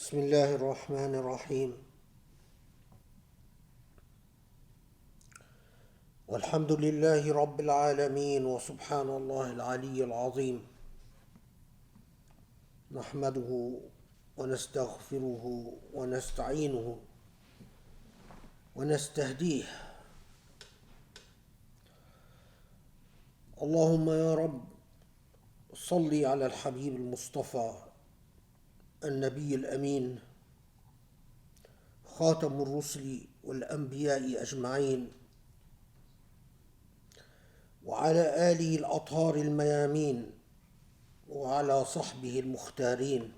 بسم الله الرحمن الرحيم. والحمد لله رب العالمين، وسبحان الله العلي العظيم. نحمده ونستغفره ونستعينه ونستهديه. اللهم يا رب صل على الحبيب المصطفى النبي الأمين خاتم الرسل والأنبياء أجمعين، وعلى آله الأطهار الميامين، وعلى صحبه المختارين.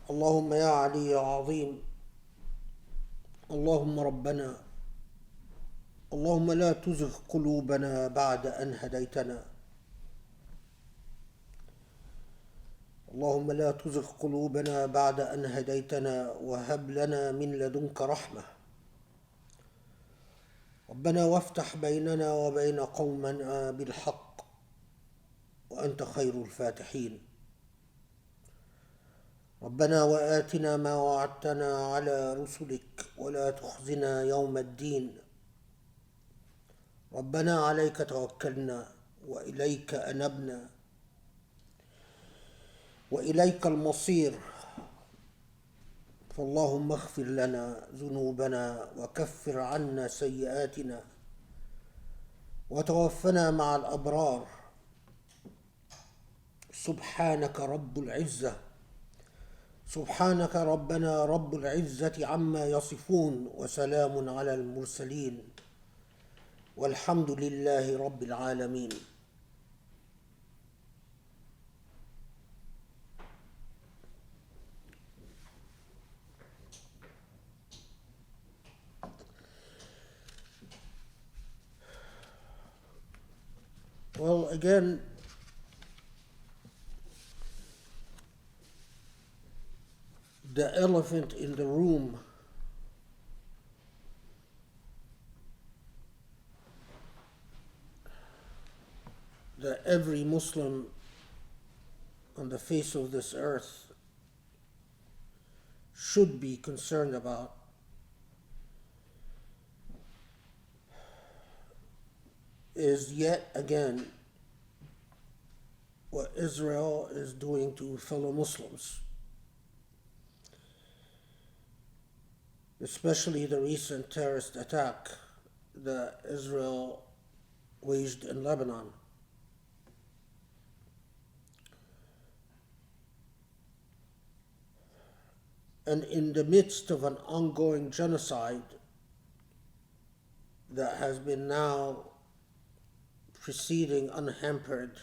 اللهم يا علي يا عظيم، اللهم ربنا، اللهم لا تزغ قلوبنا بعد أن هديتنا، اللهم لا تزغ قلوبنا بعد أن هديتنا وهب لنا من لدنك رحمة. ربنا وافتح بيننا وبين قومنا بالحق وأنت خير الفاتحين. ربنا وآتنا ما وعدتنا على رسلك ولا تخزنا يوم الدين. ربنا عليك توكلنا وإليك أنبنا وإليك المصير، فاللهم اغفر لنا ذنوبنا وكفر عنا سيئاتنا وتوفنا مع الأبرار. سبحانك رب العزة، سبحانك ربنا رب العزة عما يصفون، وسلام على المرسلين، والحمد لله رب العالمين. Well, again, the elephant in the room that every Muslim on the face of this earth should be concerned about is yet again what Israel is doing to fellow Muslims, especially the recent terrorist attack that Israel waged in Lebanon. And in the midst of an ongoing genocide that has been now proceeding unhampered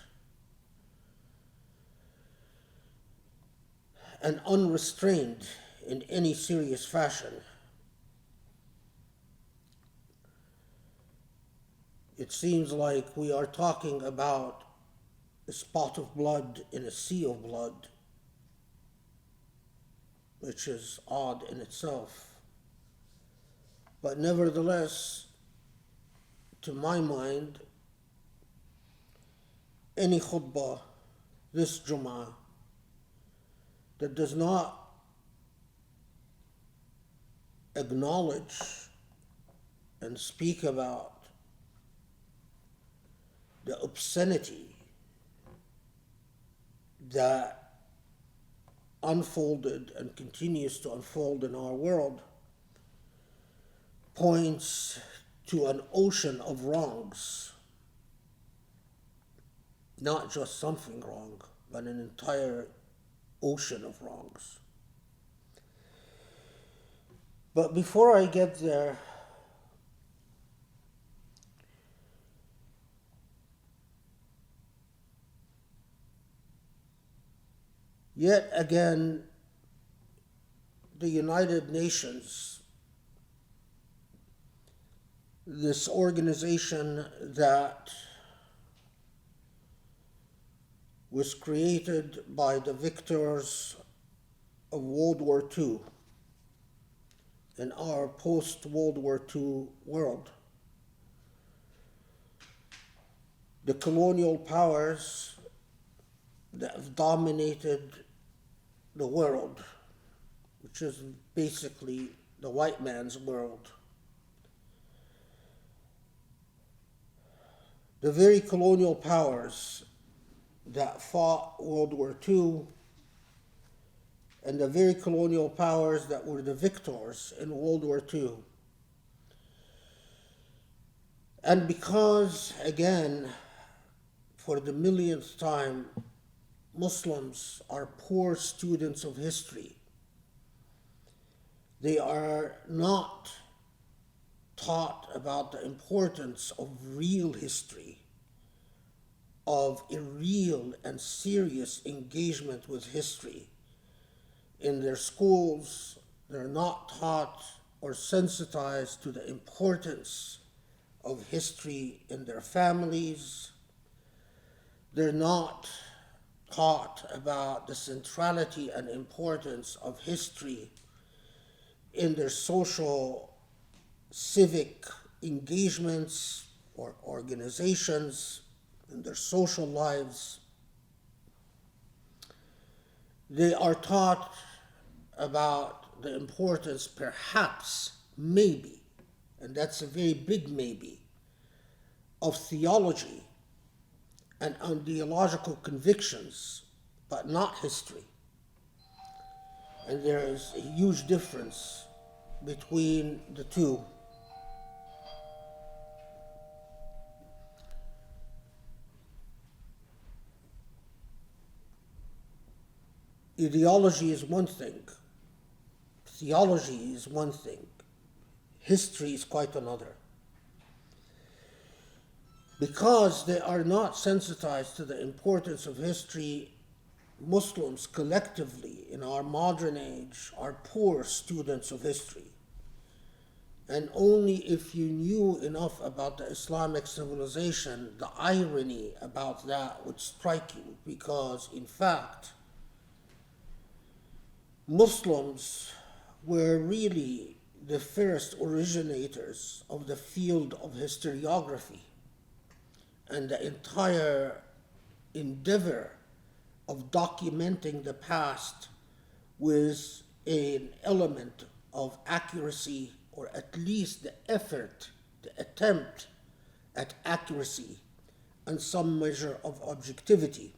and unrestrained in any serious fashion, it seems like we are talking about a spot of blood in a sea of blood, which is odd in itself. But nevertheless, to my mind, any khutbah this Jum'ah that does not acknowledge and speak about the obscenity that unfolded and continues to unfold in our world points to an ocean of wrongs. Not just something wrong, but an entire ocean of wrongs. But before I get there, yet again, the United Nations, this organization that was created by the victors of World War II in our post-World War II world. The colonial powers that have dominated the world, which is basically the white man's world. The very colonial powers that fought World War II and the very colonial powers that were the victors in World War II. And because, again, for the millionth time, Muslims are poor students of history, they are not taught about the importance of real history, of a real and serious engagement with history. In their schools, they're not taught or sensitized to the importance of history in their families. They're not taught about the centrality and importance of history in their social, civic engagements or organizations, in their social lives. They are taught about the importance, perhaps, maybe, and that's a very big maybe, of theology and ideological convictions, but not history. And there is a huge difference between the two. Ideology is one thing. Theology is one thing. History is quite another. Because they are not sensitized to the importance of history, Muslims collectively in our modern age are poor students of history. And only if you knew enough about the Islamic civilization, the irony about that would strike you, because in fact, Muslims were really the first originators of the field of historiography, and the entire endeavor of documenting the past with an element of accuracy, or at least the effort, the attempt at accuracy, and some measure of objectivity.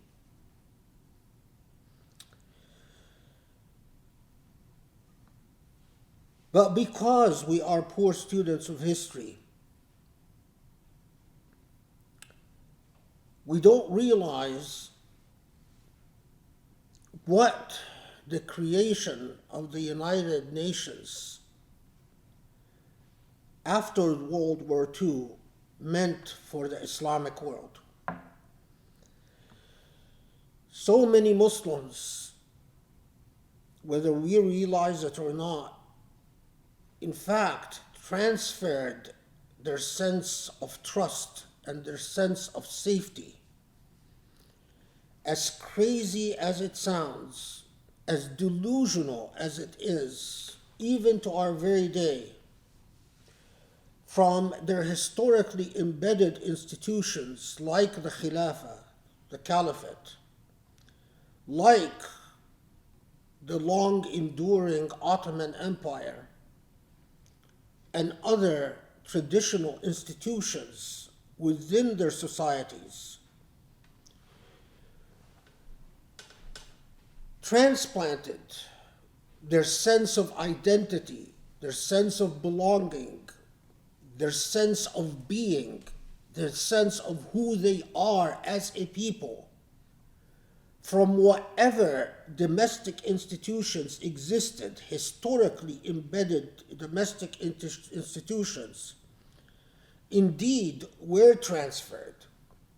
But because we are poor students of history, we don't realize what the creation of the United Nations after World War II meant for the Islamic world. So many Muslims, whether we realize it or not, in fact, transferred their sense of trust and their sense of safety, as crazy as it sounds, as delusional as it is, even to our very day, from their historically embedded institutions like the Khilafah, the Caliphate, like the long-enduring Ottoman Empire, and other traditional institutions within their societies, transplanted their sense of identity, their sense of belonging, their sense of being, their sense of who they are as a people, from whatever domestic institutions existed, historically embedded domestic institutions, indeed were transferred,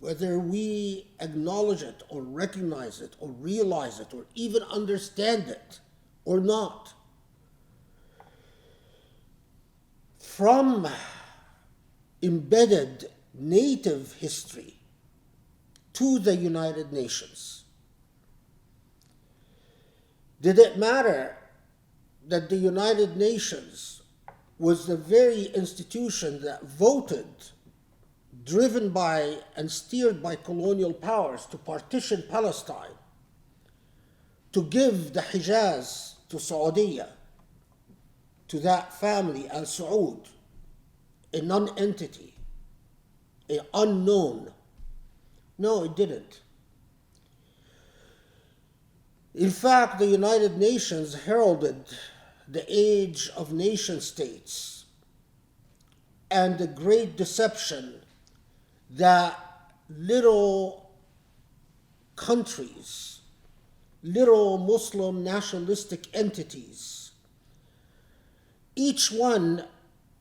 whether we acknowledge it or recognize it or realize it or even understand it or not, from embedded native history to the United Nations. Did it matter that the United Nations was the very institution that voted, driven by and steered by colonial powers, to partition Palestine to give the Hijaz to Saudi, to that family, Al Saud, a non-entity, an unknown. No, it didn't. In fact, the United Nations heralded the age of nation states and the great deception that little countries, little Muslim nationalistic entities, each one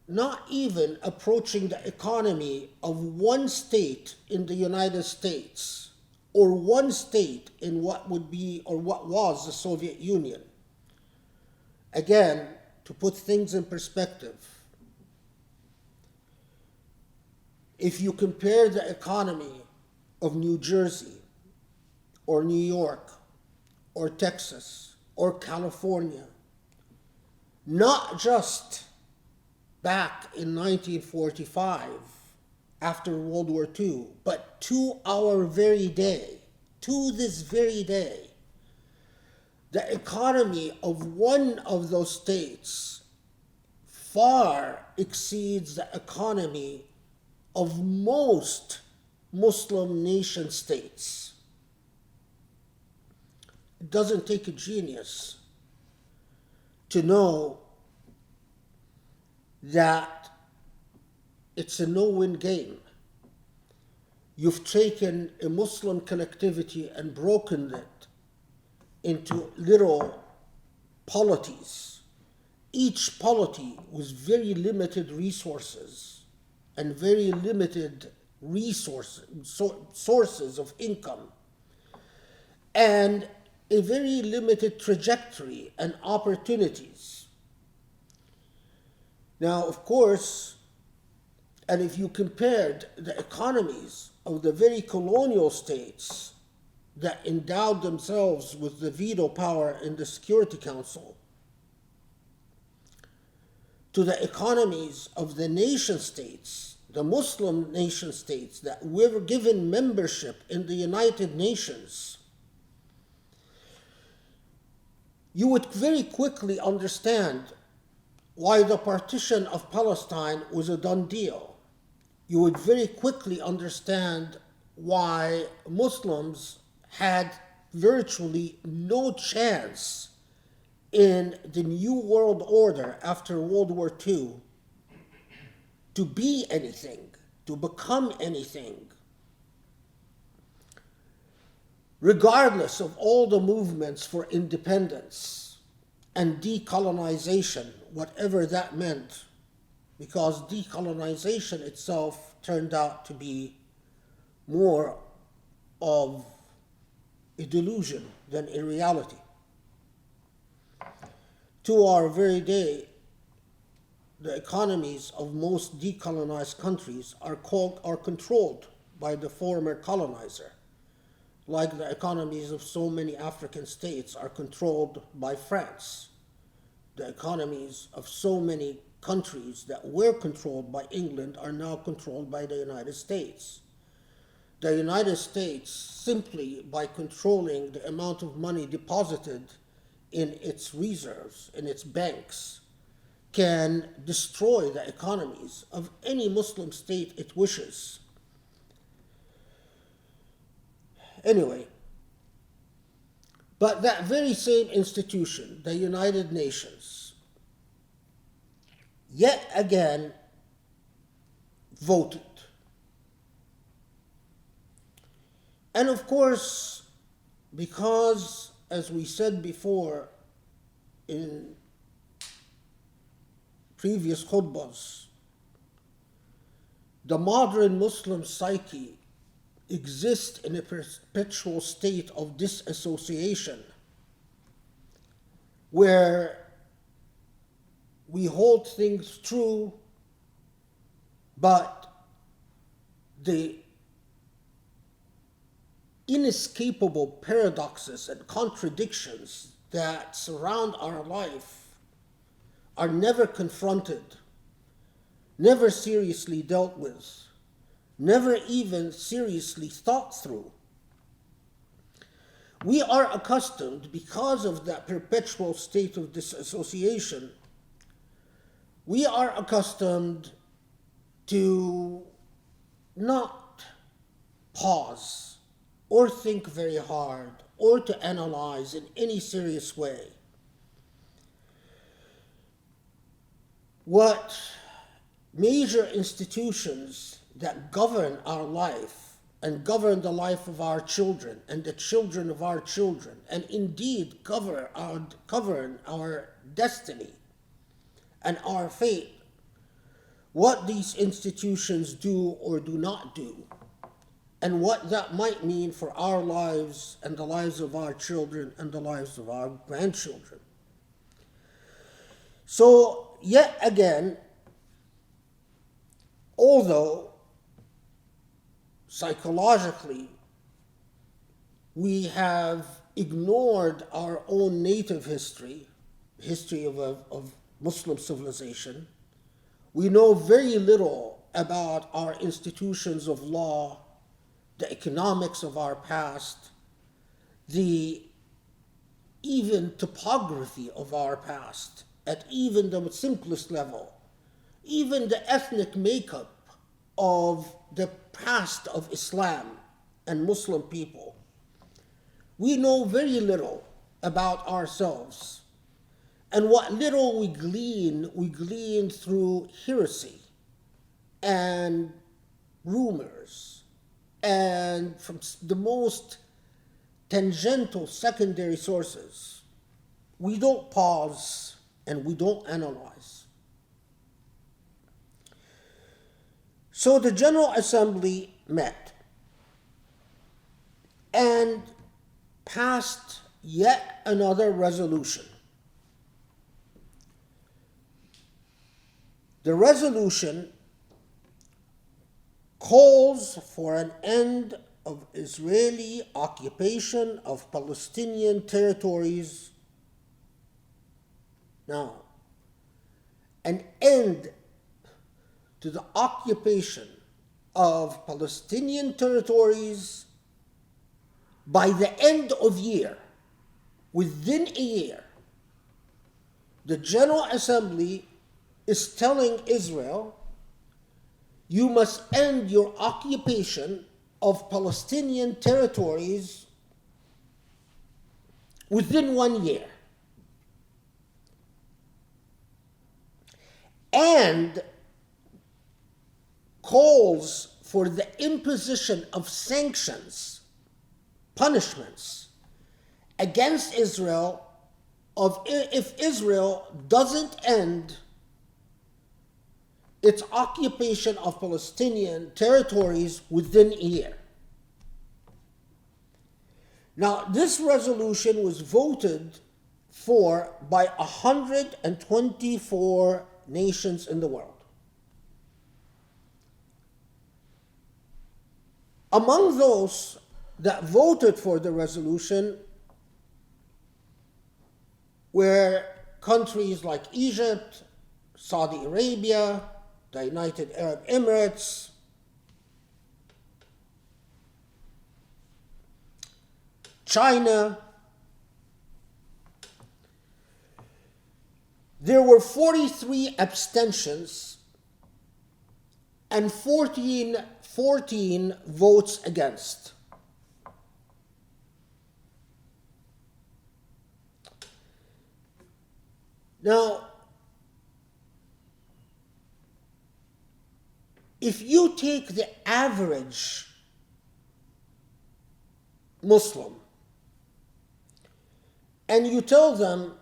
not even approaching the economy of one state in the United States or one state in what would be or what was the Soviet Union. Again, to put things in perspective, if you compare the economy of New Jersey or New York or Texas or California, not just back in 1945 after World War II, but to our very day, to this very day, the economy of one of those states far exceeds the economy of most Muslim nation states. It doesn't take a genius to know that it's a no-win game. You've taken a Muslim collectivity and broken it into little polities, each polity with very limited resources and very limited sources of income, and a very limited trajectory and opportunities. Now, of course, and if you compared the economies of the very colonial states that endowed themselves with the veto power in the Security Council to the economies of the nation states, the Muslim nation states that were given membership in the United Nations, you would very quickly understand why the partition of Palestine was a done deal. You would very quickly understand why Muslims had virtually no chance in the New World Order after World War II to be anything, to become anything, regardless of all the movements for independence and decolonization, whatever that meant, because decolonization itself turned out to be more of a delusion than a reality. To our very day, the economies of most decolonized countries are controlled by the former colonizer, like the economies of so many African states are controlled by France. The economies of so many countries that were controlled by England are now controlled by the United States. The United States, simply by controlling the amount of money deposited in its reserves, in its banks, can destroy the economies of any Muslim state it wishes. Anyway, but that very same institution, the United Nations, yet again voted. And of course, because, as we said before in previous khutbahs, the modern Muslim psyche exists in a perpetual state of disassociation, where we hold things true, but the inescapable paradoxes and contradictions that surround our life are never confronted, never seriously dealt with, never even seriously thought through. We are accustomed, because of that perpetual state of disassociation, we are accustomed to not pause or think very hard or to analyze in any serious way what major institutions that govern our life and govern the life of our children and the children of our children, and indeed govern our destiny and our fate, what these institutions do or do not do, and what that might mean for our lives and the lives of our children and the lives of our grandchildren. So, yet again, although psychologically we have ignored our own native history of Muslim civilization, we know very little about our institutions of law, the economics of our past, the even topography of our past, at even the simplest level, even the ethnic makeup of the past of Islam and Muslim people. We know very little about ourselves. And what little we glean through hearsay and rumors and from the most tangential secondary sources. We don't pause and we don't analyze. So the General Assembly met and passed yet another resolution. The resolution calls for an end of Israeli occupation of Palestinian territories. Now, an end to the occupation of Palestinian territories by the end of year, within a year. The General Assembly is telling Israel, you must end your occupation of Palestinian territories within 1 year. And calls for the imposition of sanctions, punishments against Israel if Israel doesn't end its occupation of Palestinian territories within a year. Now, this resolution was voted for by 124 nations in the world. Among those that voted for the resolution were countries like Egypt, Saudi Arabia, the United Arab Emirates, China. There were 43 abstentions and 14 votes against. Now, if you take the average Muslim and you tell them,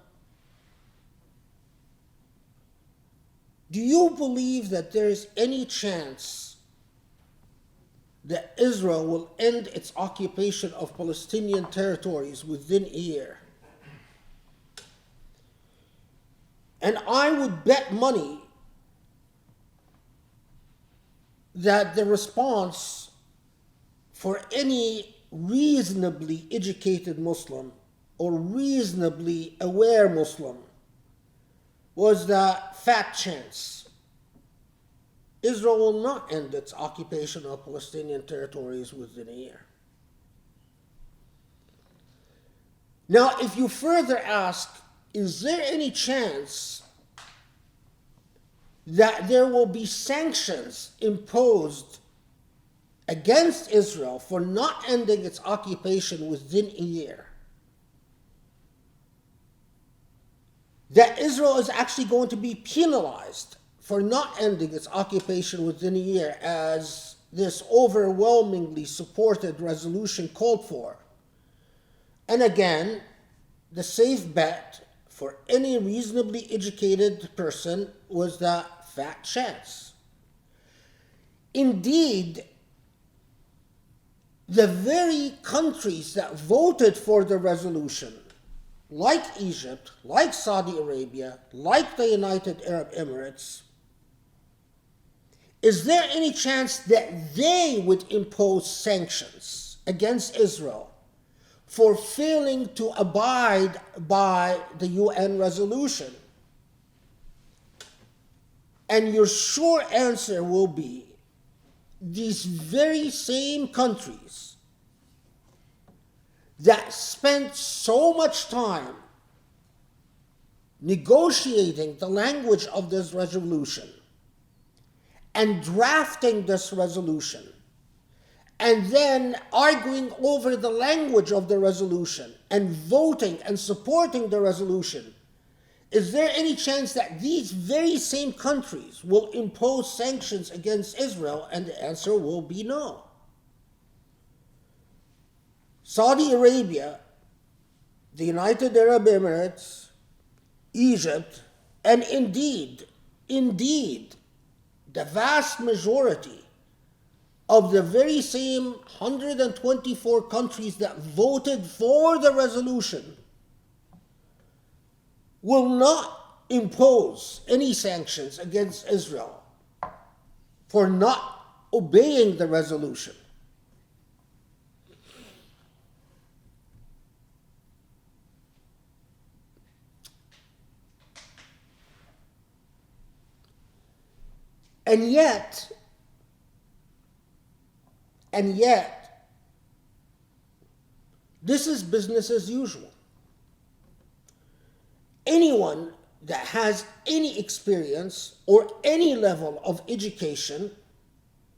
do you believe that there is any chance that Israel will end its occupation of Palestinian territories within a year? And I would bet money that the response for any reasonably educated Muslim or reasonably aware Muslim was that fat chance. Israel will not end its occupation of Palestinian territories within a year. Now, if you further ask, is there any chance that there will be sanctions imposed against Israel for not ending its occupation within a year? That Israel is actually going to be penalized for not ending its occupation within a year, as this overwhelmingly supported resolution called for. And again, the safe bet for any reasonably educated person was that fat chance. Indeed, the very countries that voted for the resolution, like Egypt, like Saudi Arabia, like the United Arab Emirates, is there any chance that they would impose sanctions against Israel for failing to abide by the UN resolution? And your sure answer will be these very same countries that spent so much time negotiating the language of this resolution and drafting this resolution, and then arguing over the language of the resolution and voting and supporting the resolution, is there any chance that these very same countries will impose sanctions against Israel? And the answer will be no. Saudi Arabia, the United Arab Emirates, Egypt, and indeed, the vast majority of the very same 124 countries that voted for the resolution will not impose any sanctions against Israel for not obeying the resolution. And yet, this is business as usual. Anyone that has any experience or any level of education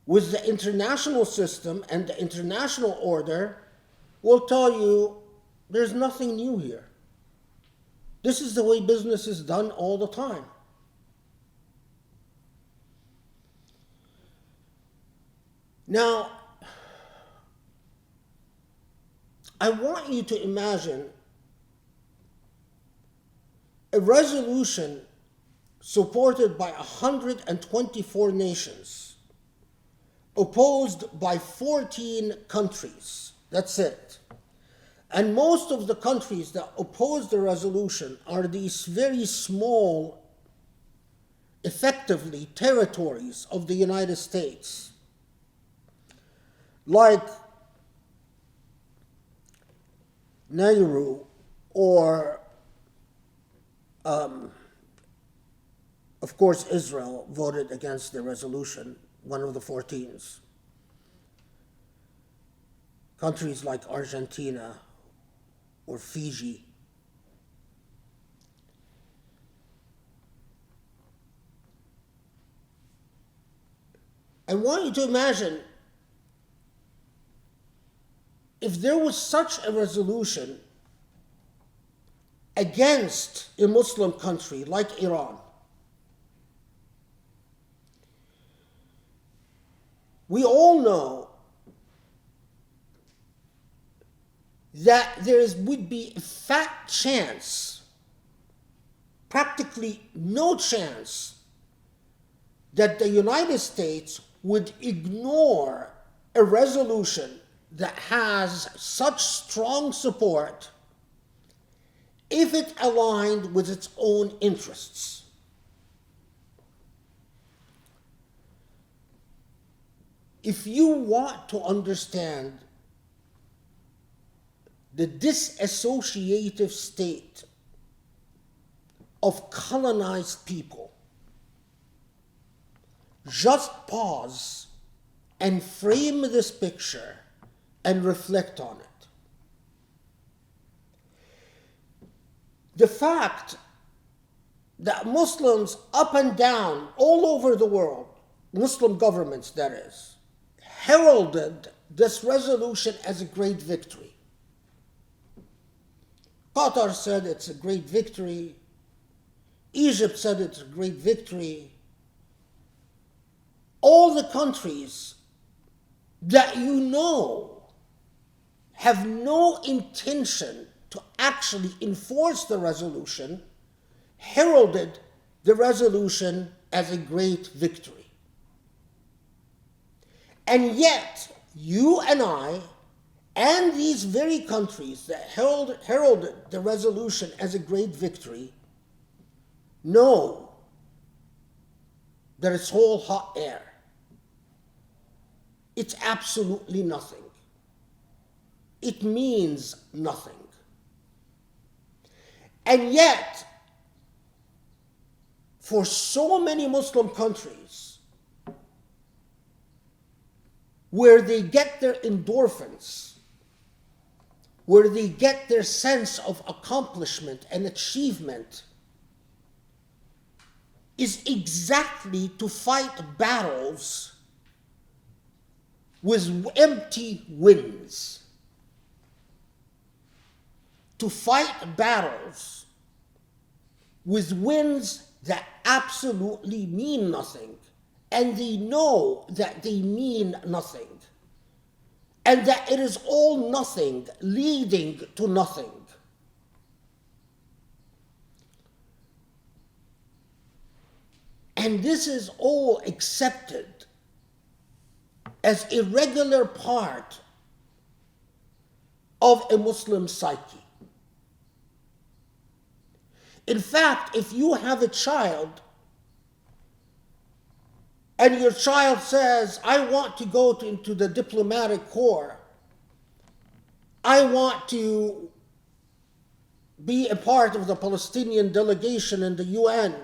with the international system and the international order will tell you there's nothing new here. This is the way business is done all the time. Now, I want you to imagine a resolution supported by 124 nations, opposed by 14 countries. That's it. And most of the countries that oppose the resolution are these very small, effectively, territories of the United States, like Nauru, or of course Israel voted against the resolution, one of the 14s. Countries like Argentina or Fiji. I want you to imagine if there was such a resolution against a Muslim country like Iran. We all know that there would be a fat chance, practically no chance, that the United States would ignore a resolution that has such strong support if it aligned with its own interests. If you want to understand the disassociative state of colonized people, just pause and frame this picture and reflect on it. the fact that Muslims up and down, all over the world, Muslim governments that is, heralded this resolution as a great victory. Qatar said it's a great victory. Egypt said it's a great victory. All the countries that you know have no intention to actually enforce the resolution heralded the resolution as a great victory. And yet, you and I, and these very countries that heralded the resolution as a great victory, know that it's all hot air. It's absolutely nothing. It means nothing. And yet, for so many Muslim countries, where they get their endorphins, where they get their sense of accomplishment and achievement, is exactly to fight battles with empty wins. To fight battles with wins that absolutely mean nothing, and they know that they mean nothing, and that it is all nothing leading to nothing. And this is all accepted as a regular part of a Muslim psyche. In fact, if you have a child and your child says, I want to go into the diplomatic corps, I want to be a part of the Palestinian delegation in the UN,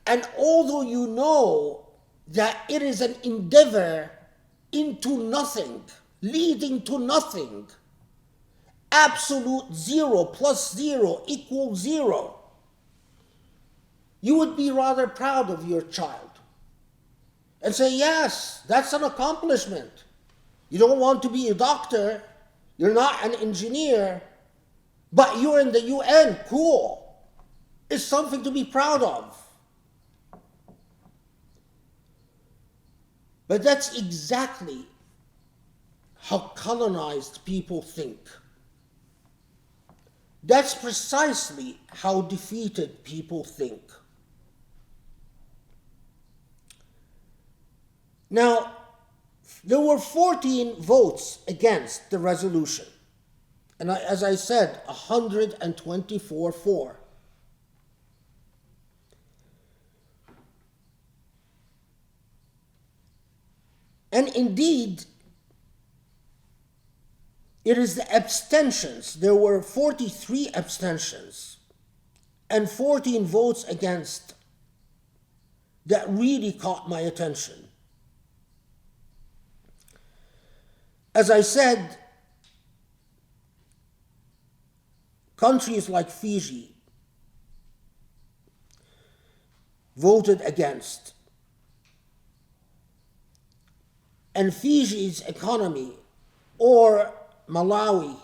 and although you know that it is an endeavor into nothing, leading to nothing, absolute 0 plus 0 equals 0, you would be rather proud of your child and say, yes, that's an accomplishment. You don't want to be a doctor, you're not an engineer, but you're in the UN, cool. It's something to be proud of. But that's exactly how colonized people think. That's precisely how defeated people think. Now, there were 14 votes against the resolution. And as I said, 124 for. And indeed, it is the abstentions. There were 43 abstentions and 14 votes against that really caught my attention. As I said, countries like Fiji voted against. And Fiji's economy, or Malawi's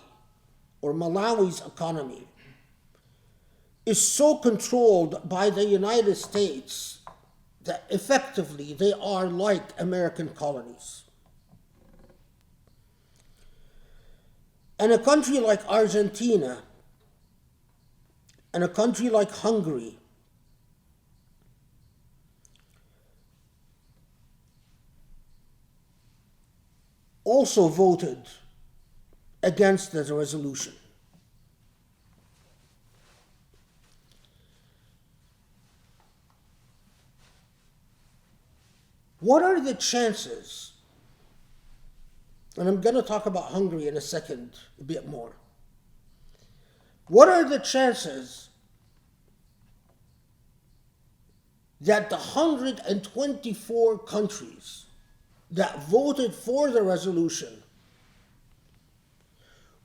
economy, is so controlled by the United States that effectively they are like American colonies. And a country like Argentina and a country like Hungary also voted against the resolution. What are the chances, and I'm going to talk about Hungary in a second a bit more. What are the chances that the 124 countries that voted for the resolution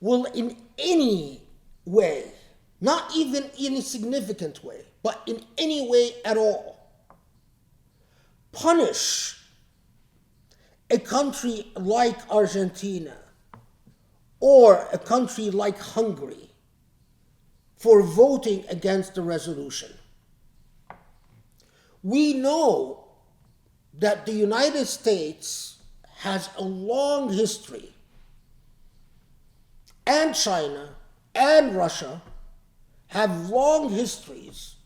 will in any way not even in a significant way, but in any way at all, punish a country like Argentina or a country like Hungary for voting against the resolution. We know that the United States has a long history, and China and Russia have long histories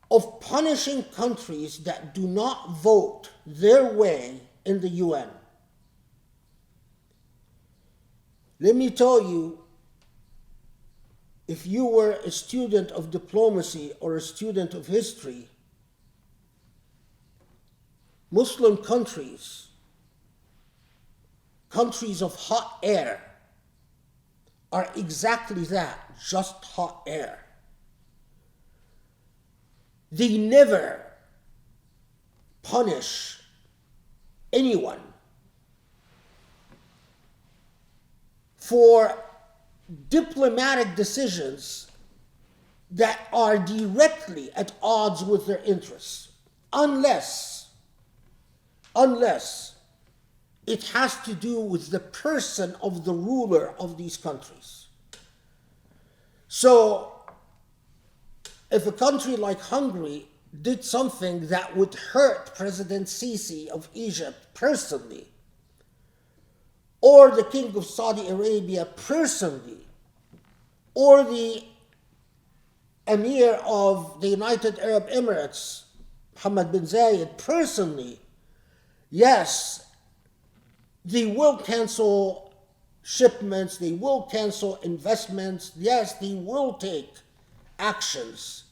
of punishing countries that do not vote their way in the UN. Let me tell you, if you were a student of diplomacy or a student of history, Muslim countries, countries of hot air, are exactly that, just hot air. They never punish anyone for diplomatic decisions that are directly at odds with their interests, unless it has to do with the person of the ruler of these countries. So, if a country like Hungary did something that would hurt President Sisi of Egypt personally, or the King of Saudi Arabia personally, or the Emir of the United Arab Emirates, Mohammed bin Zayed, personally, yes, they will cancel shipments, they will cancel investments, yes, they will take actions,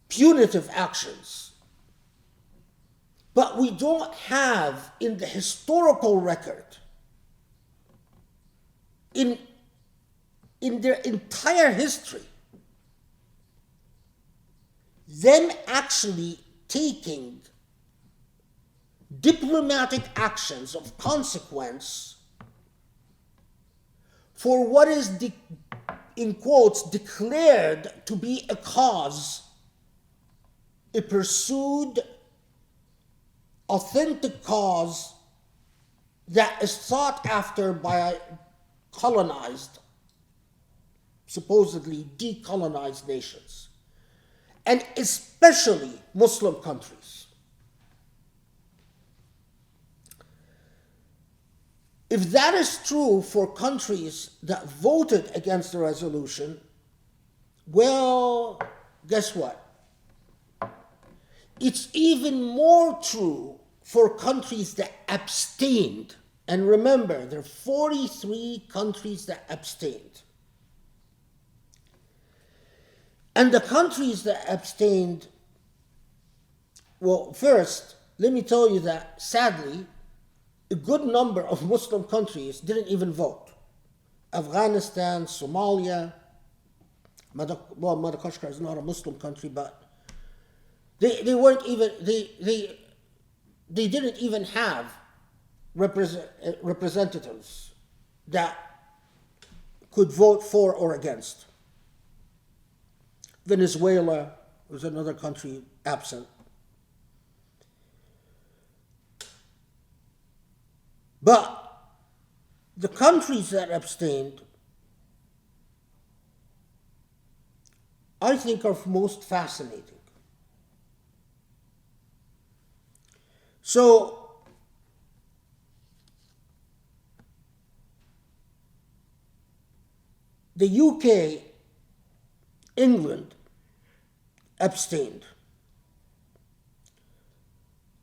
punitive actions. But we don't have in the historical record, in their entire history, them actually taking diplomatic actions of consequence for what is, in quotes, declared to be a cause, a pursued, authentic cause that is sought after by colonized, supposedly decolonized nations, and especially Muslim countries. If that is true for countries that voted against the resolution, well, guess what? It's even more true for countries that abstained. And remember, there are 43 countries that abstained. And the countries that abstained, well, first, let me tell you that, sadly, a good number of Muslim countries didn't even vote. Afghanistan, Somalia, Madagascar is not a Muslim country, but they weren't even, they didn't even have representatives that could vote for or against. Venezuela was another country absent. But the countries that abstained, I think, are most fascinating. So, the UK, England, abstained.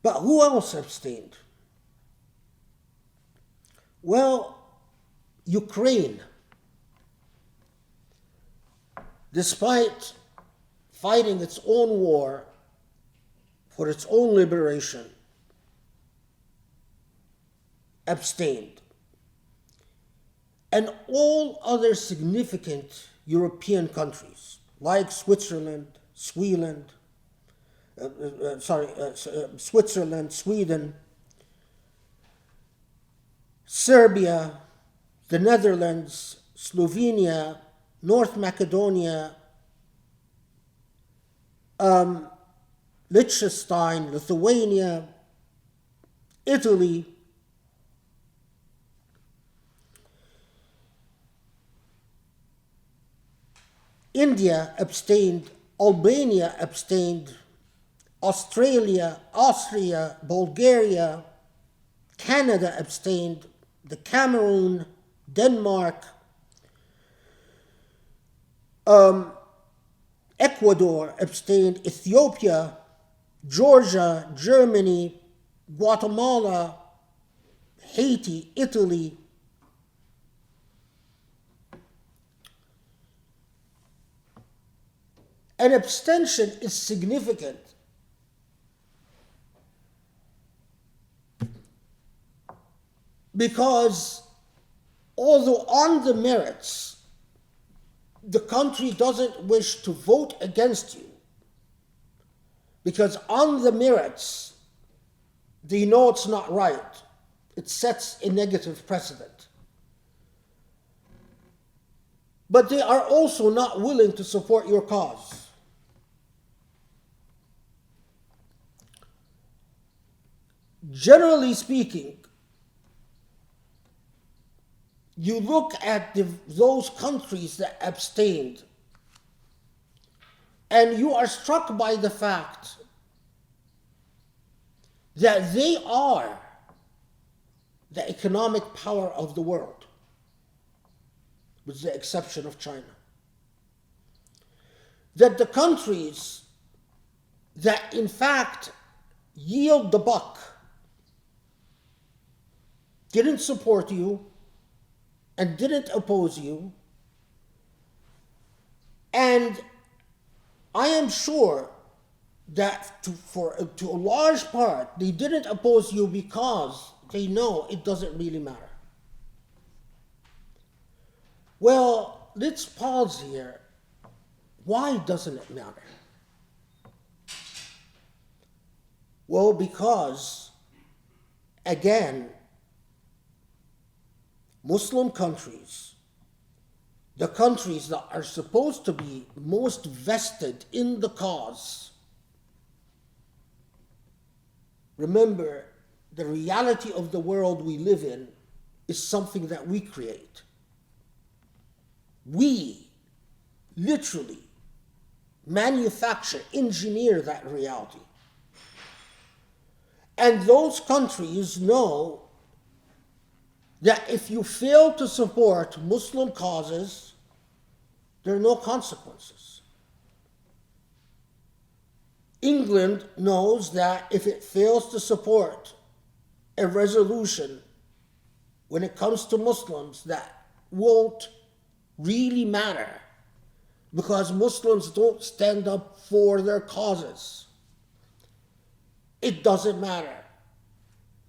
But who else abstained? Well, Ukraine, despite fighting its own war for its own liberation, abstained. And all other significant European countries, like Switzerland, Sweden, Serbia, the Netherlands, Slovenia, North Macedonia, Liechtenstein, Lithuania, Italy, India abstained, Albania abstained, Australia, Austria, Bulgaria, Canada abstained, the Cameroon, Denmark, Ecuador abstained, Ethiopia, Georgia, Germany, Guatemala, Haiti, Italy. An abstention is significant because although on the merits, the country doesn't wish to vote against you, because on the merits, they know it's not right. It sets a negative precedent. But they are also not willing to support your cause. Generally speaking, you look at those countries that abstained, and you are struck by the fact that they are the economic power of the world, with the exception of China. That the countries that in fact yield the buck didn't support you and didn't oppose you, and I am sure that to a large part they didn't oppose you because they know it doesn't really matter. Well, let's pause here. Why doesn't it matter? Well, because, again, Muslim countries, the countries that are supposed to be most vested in the cause, remember, the reality of the world we live in is something that we create. We literally manufacture, engineer that reality. And those countries know that if you fail to support Muslim causes, there are no consequences. England knows that if it fails to support a resolution when it comes to Muslims, that won't really matter because Muslims don't stand up for their causes. It doesn't matter.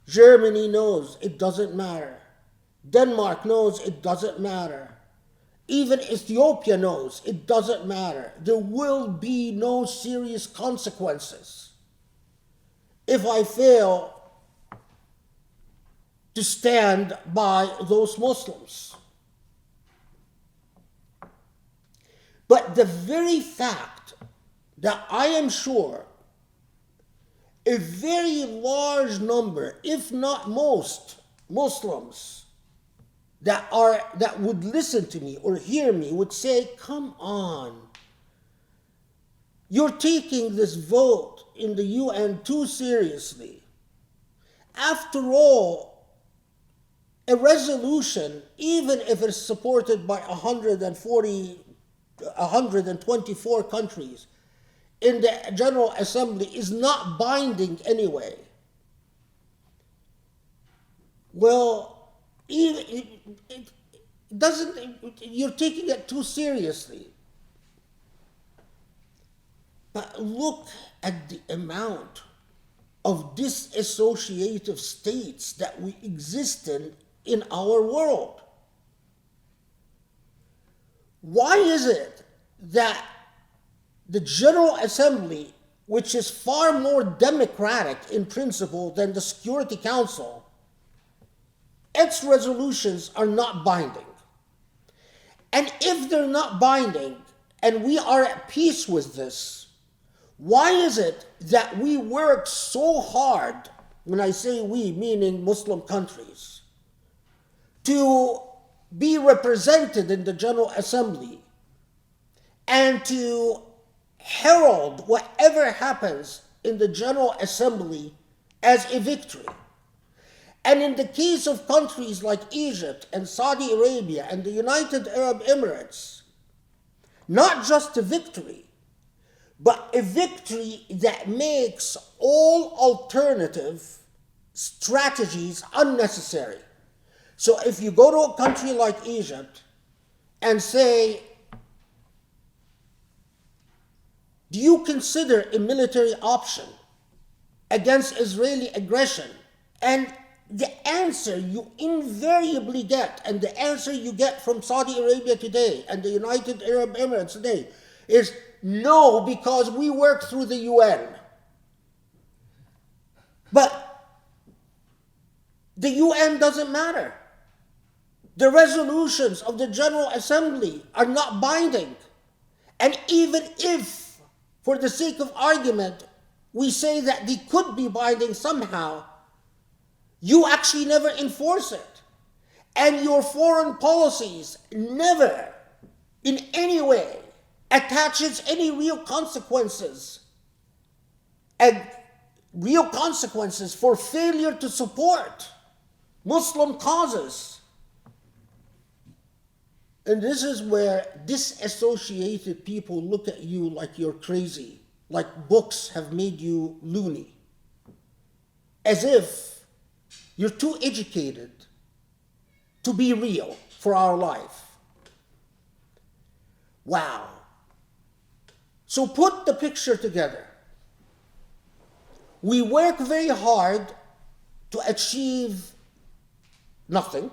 Germany knows it doesn't matter. Denmark knows it doesn't matter. Even Ethiopia knows it doesn't matter. There will be no serious consequences if I fail to stand by those Muslims. But the very fact that I am sure a very large number, if not most, Muslims that would listen to me or hear me would say, come on, you're taking this vote in the UN too seriously. After all, a resolution, even if it's supported by 124 countries in the General Assembly, is not binding anyway. Well, it doesn't, you're taking it too seriously. But look at the amount of disassociative states that we exist in our world. Why is it that the General Assembly, which is far more democratic in principle than the Security Council, its resolutions are not binding? And if they're not binding, and we are at peace with this, why is it that we work so hard, when I say we, meaning Muslim countries, to be represented in the General Assembly and to herald whatever happens in the General Assembly as a victory? And in the case of countries like Egypt and Saudi Arabia and the United Arab Emirates, not just a victory, but a victory that makes all alternative strategies unnecessary. So if you go to a country like Egypt and say, do you consider a military option against Israeli aggression? And the answer you invariably get, and the answer you get from Saudi Arabia today and the United Arab Emirates today, is no, because we work through the UN. But the UN doesn't matter. The resolutions of the General Assembly are not binding. And even if, for the sake of argument, we say that they could be binding somehow, you actually never enforce it. And your foreign policies never, in any way, attaches any real consequences and real consequences for failure to support Muslim causes. And this is where disassociated people look at you like you're crazy, like books have made you loony, as if you're too educated to be real for our life. Wow. So put the picture together. We work very hard to achieve nothing.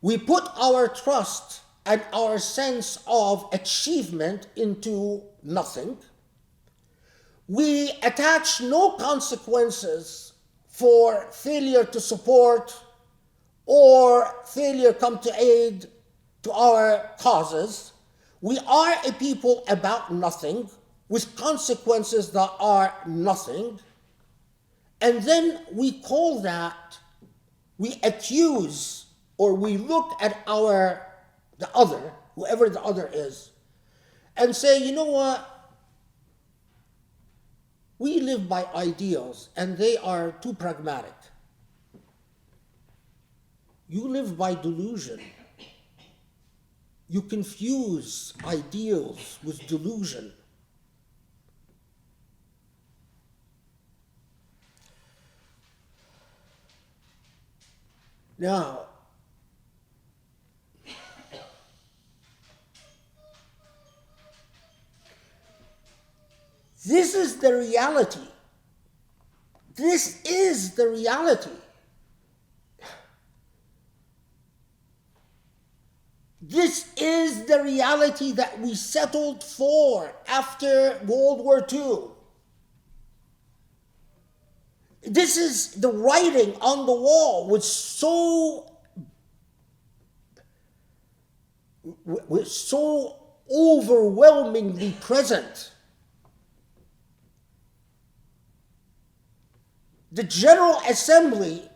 We put our trust and our sense of achievement into nothing. We attach no consequences for failure to support or failure come to aid to our causes. We are a people about nothing, with consequences that are nothing. And then we call that, we accuse, or we look at the other, whoever the other is, and say, you know what? We live by ideals, and they are too pragmatic. You live by delusion. You confuse ideals with delusion. Now, this is the reality. This is the reality. This is the reality that we settled for after World War II. This is the writing on the wall was so overwhelmingly present. The General Assembly,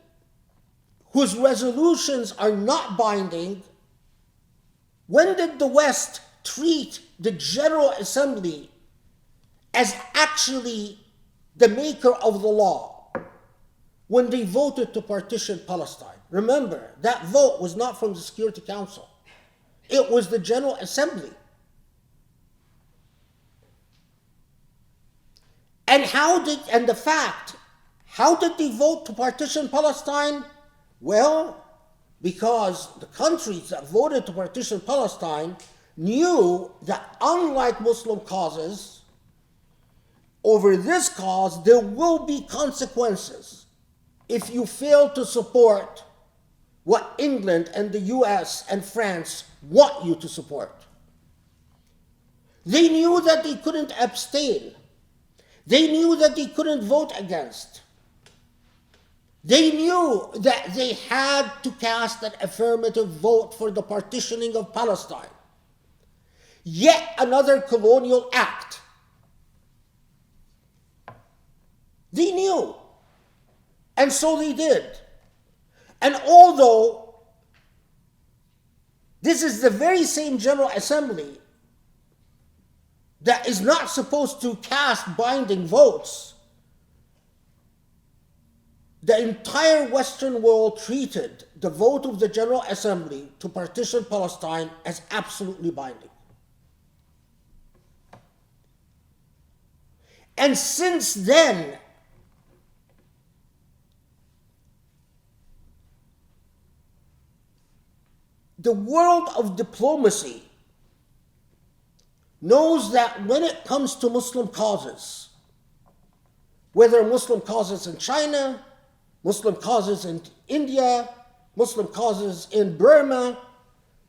whose resolutions are not binding, when did the West treat the General Assembly as actually the maker of the law? When they voted to partition Palestine. Remember, that vote was not from the Security Council. It was the General Assembly. And how did they vote to partition Palestine? Well, because the countries that voted to partition Palestine knew that unlike Muslim causes, over this cause there will be consequences if you fail to support what England and the US and France want you to support. They knew that they couldn't abstain. They knew that they couldn't vote against. They knew that they had to cast an affirmative vote for the partitioning of Palestine. Yet another colonial act. They knew. And so they did. And although this is the very same General Assembly that is not supposed to cast binding votes, the entire Western world treated the vote of the General Assembly to partition Palestine as absolutely binding. And since then, the world of diplomacy knows that when it comes to Muslim causes, whether Muslim causes in China, Muslim causes in India, Muslim causes in Burma,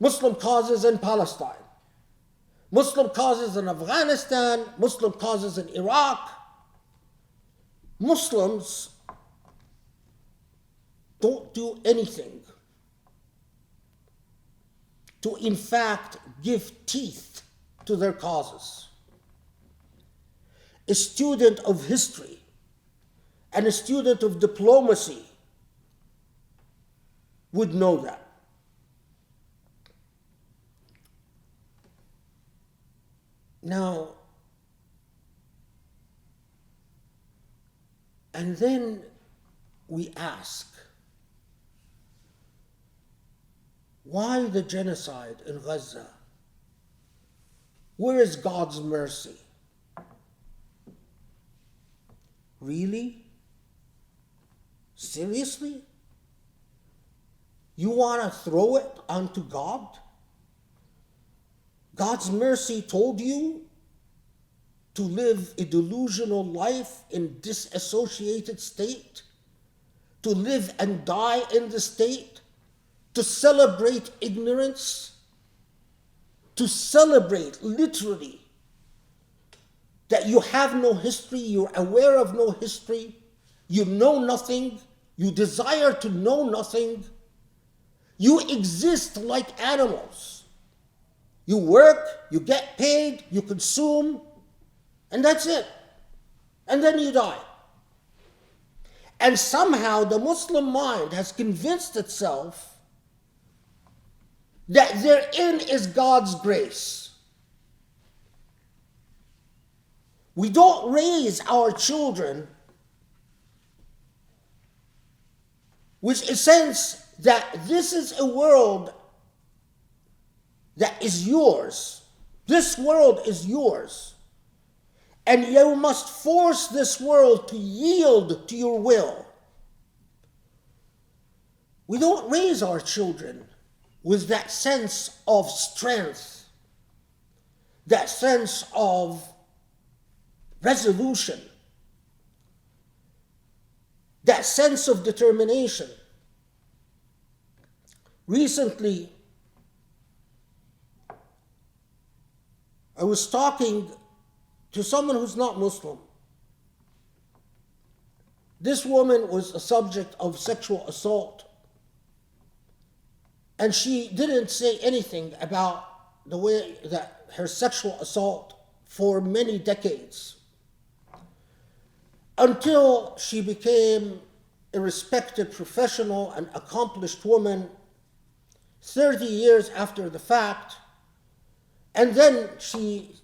Muslim causes in Palestine, Muslim causes in Afghanistan, Muslim causes in Iraq, Muslims don't do anything to, in fact, give teeth to their causes. A student of history and a student of diplomacy would know that. Now, and then we ask, why the genocide in Gaza? Where is God's mercy? Really? Seriously? You want to throw it onto God? God's mercy told you to live a delusional life in disassociated state, to live and die in the state, to celebrate ignorance, to celebrate literally that you have no history, you're aware of no history, you know nothing, you desire to know nothing, you exist like animals. You work, you get paid, you consume, and that's it. And then you die. And somehow the Muslim mind has convinced itself that therein is God's grace. We don't raise our children with a sense that this is a world that is yours. This world is yours. And you must force this world to yield to your will. We don't raise our children with that sense of strength, that sense of resolution, that sense of determination. Recently, I was talking to someone who's not Muslim. This woman was a subject of sexual assault, and she didn't say anything about the way that her sexual assault for many decades, until she became a respected professional and accomplished woman 30 years after the fact. And then she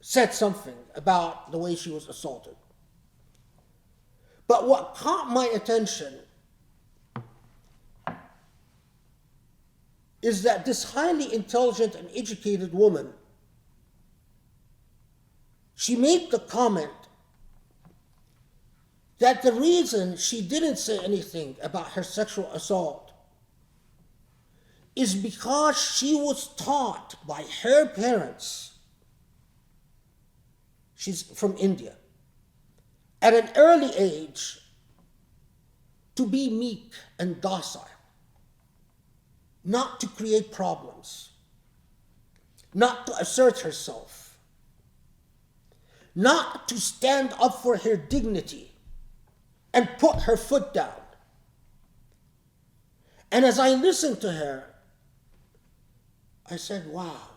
said something about the way she was assaulted. But what caught my attention is that this highly intelligent and educated woman, she made the comment that the reason she didn't say anything about her sexual assault is because she was taught by her parents, she's from India, at an early age to be meek and docile, not to create problems, not to assert herself, not to stand up for her dignity, and put her foot down. And as I listened to her, I said, wow,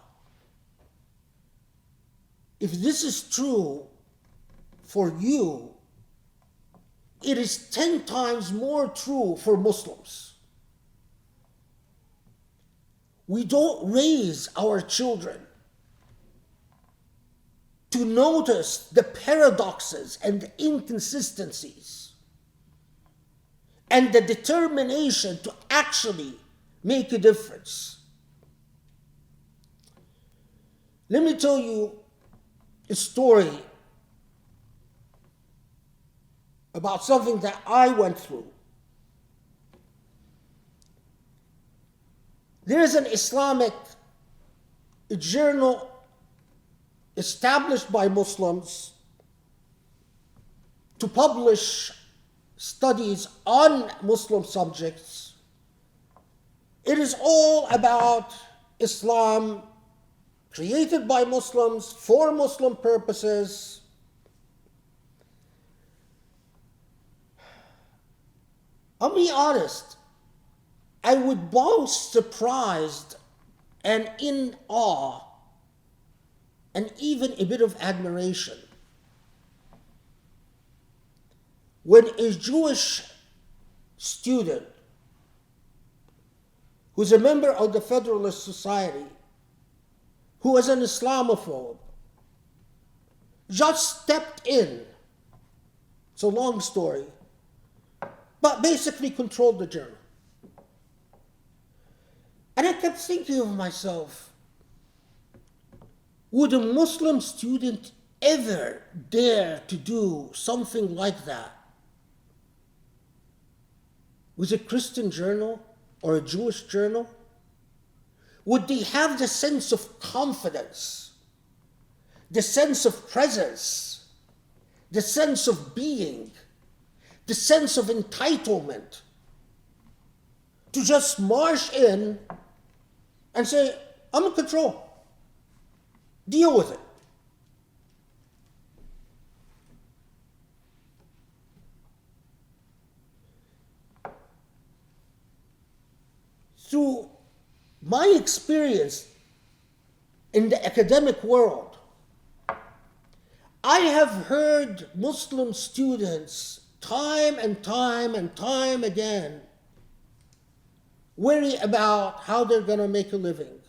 if this is true for you, it is 10 times more true for Muslims. We don't raise our children to notice the paradoxes and the inconsistencies and the determination to actually make a difference. Let me tell you a story about something that I went through. There is an Islamic journal established by Muslims to publish studies on Muslim subjects. It is all about Islam, created by Muslims for Muslim purposes. I'll be honest, I was both surprised and in awe and even a bit of admiration when a Jewish student who's a member of the Federalist Society, who was an Islamophobe, just stepped in. It's a long story, but basically controlled the journal. And I kept thinking of myself, would a Muslim student ever dare to do something like that with a Christian journal or a Jewish journal? Would they have the sense of confidence, the sense of presence, the sense of being, the sense of entitlement to just march in and say, I'm in control, deal with it? Through my experience in the academic world, I have heard Muslim students time and time again worry about how they're going to make a living,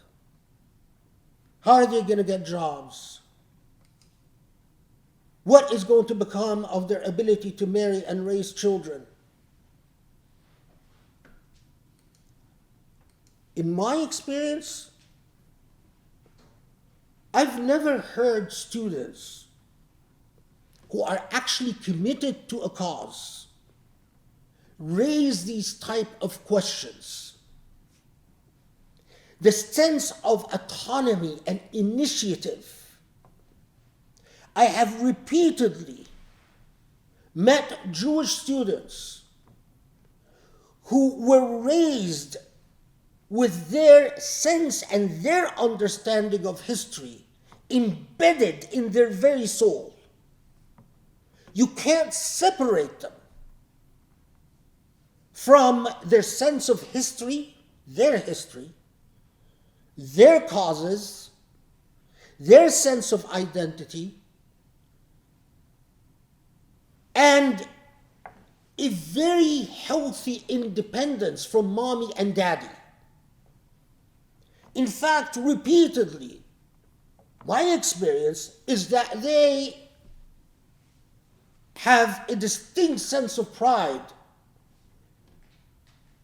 how are they going to get jobs, what is going to become of their ability to marry and raise children. In my experience, I've never heard students who are actually committed to a cause raise these type of questions. The sense of autonomy and initiative. I have repeatedly met Jewish students who were raised with their sense and their understanding of history embedded in their very soul. You can't separate them from their sense of history, their causes, their sense of identity, and a very healthy independence from mommy and daddy. In fact, repeatedly, my experience is that they have a distinct sense of pride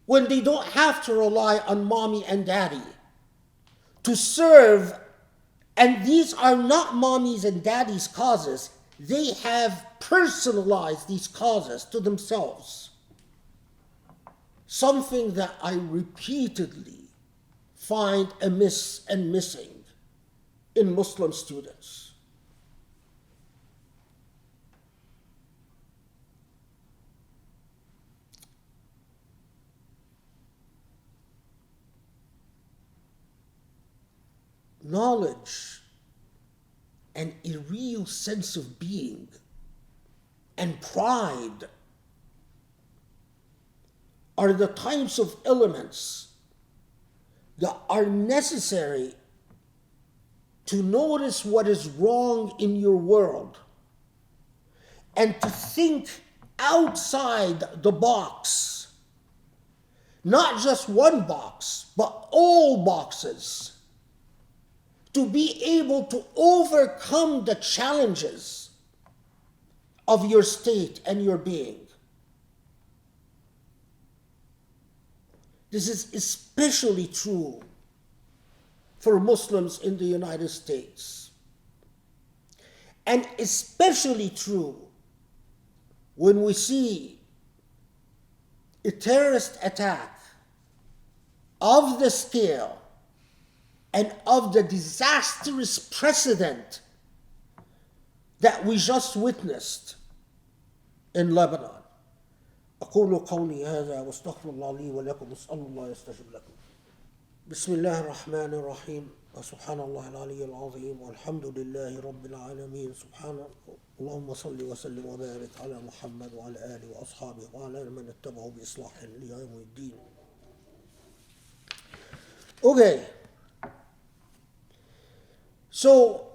when they don't have to rely on mommy and daddy to serve. And these are not mommy's and daddy's causes. They have personalized these causes to themselves. Something that I repeatedly find amiss and missing in Muslim students. Knowledge and a real sense of being and pride are the types of elements that are necessary to notice what is wrong in your world and to think outside the box. Not just one box, but all boxes. To be able to overcome the challenges of your state and your being. This is especially true for Muslims in the United States. And especially true when we see a terrorist attack of the scale and of the disastrous precedent that we just witnessed in Lebanon. أقول قولي هذا واستغفر الله لي ولكم واسأل الله يستجب لكم. بسم الله الرحمن الرحيم وسبحان الله العلي العظيم والحمد لله رب العالمين سبحان اللهم صل وسلم وبارك على محمد وعلى آله وأصحابه وعلى من اتبعوا بإصلاح ليوم الدين. Okay. So,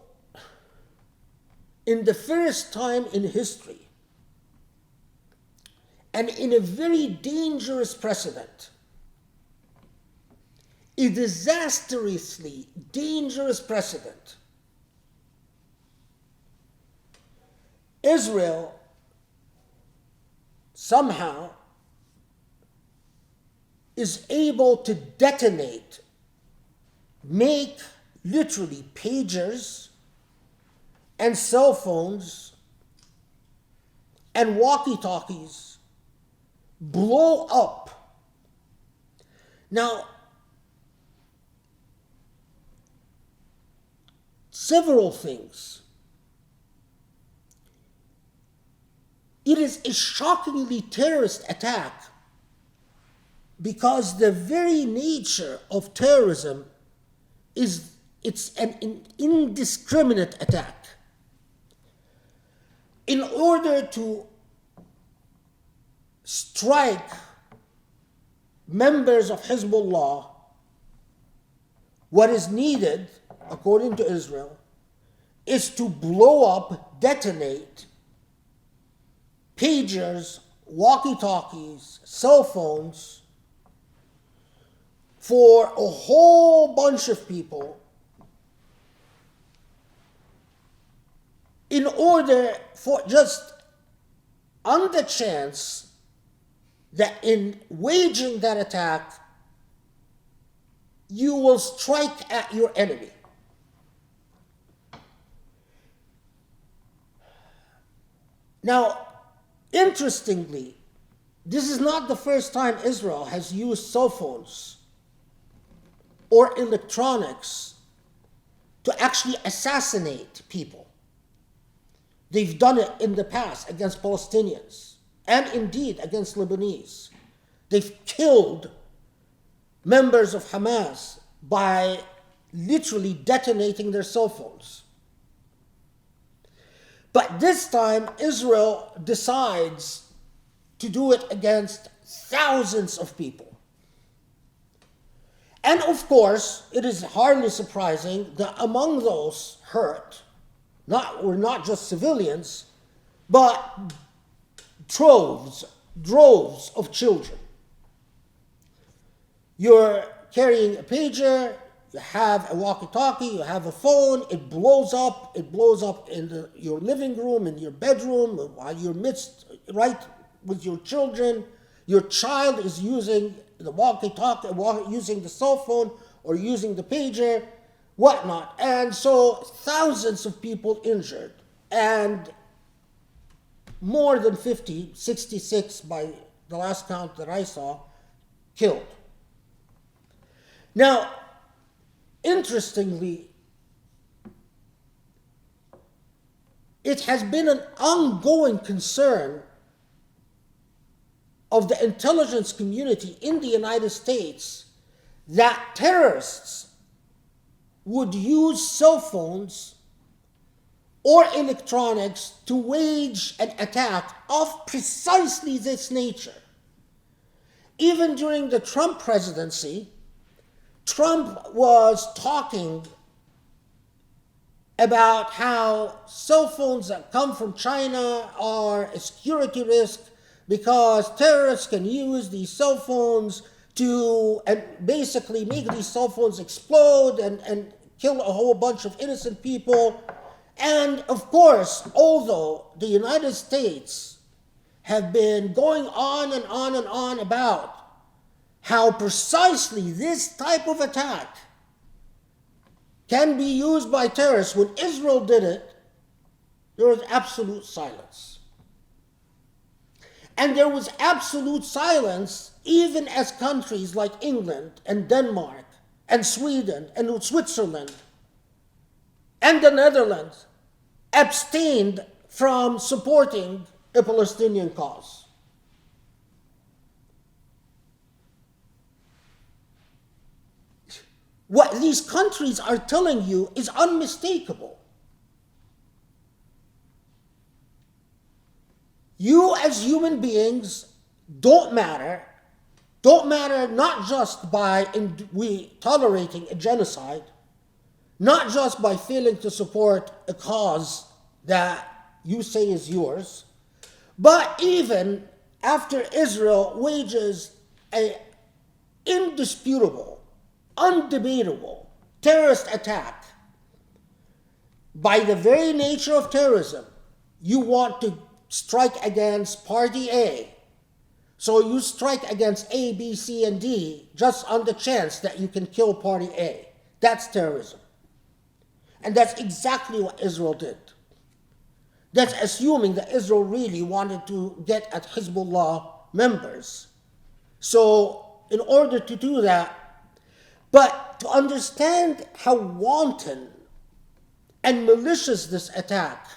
in the first time in history, and in a very dangerous precedent, a disastrously dangerous precedent, Israel somehow is able to detonate, make literally pagers and cell phones and walkie-talkies blow up. Now, several things. It is a shockingly terrorist attack because the very nature of terrorism is it's an indiscriminate attack. In order to strike members of Hezbollah, what is needed, according to Israel, is to blow up, detonate pagers, walkie-talkies, cell phones for a whole bunch of people in order for just on the chance that in waging that attack, you will strike at your enemy. Now, interestingly, this is not the first time Israel has used cell phones or electronics to actually assassinate people. They've done it in the past against Palestinians and indeed against Lebanese. They've killed members of Hamas by literally detonating their cell phones. But this time, Israel decides to do it against thousands of people. And of course, it is hardly surprising that among those hurt were not just civilians, but droves of children. You're carrying a pager, you have a walkie-talkie, you have a phone, it blows up in your living room, in your bedroom, while you're right with your children. Your child is using the walkie-talkie, using the cell phone, or using the pager, whatnot. And so thousands of people injured, and more than 50, 66 by the last count that I saw, killed. Now, interestingly, it has been an ongoing concern of the intelligence community in the United States that terrorists would use cell phones or electronics to wage an attack of precisely this nature. Even during the Trump presidency, Trump was talking about how cell phones that come from China are a security risk because terrorists can use these cell phones to and basically make these cell phones explode and kill a whole bunch of innocent people. And of course, although the United States have been going on and on and on about how precisely this type of attack can be used by terrorists, when Israel did it, there was absolute silence. And there was absolute silence even as countries like England and Denmark and Sweden and Switzerland and the Netherlands abstained from supporting a Palestinian cause. What these countries are telling you is unmistakable. You as human beings don't matter not just by tolerating a genocide, not just by failing to support a cause that you say is yours, but even after Israel wages an indisputable, undebatable terrorist attack. By the very nature of terrorism, you want to strike against party A. So you strike against A, B, C, and D just on the chance that you can kill party A. That's terrorism. And that's exactly what Israel did. That's assuming that Israel really wanted to get at Hezbollah members. So in order to do that, but to understand how wanton and malicious this attack,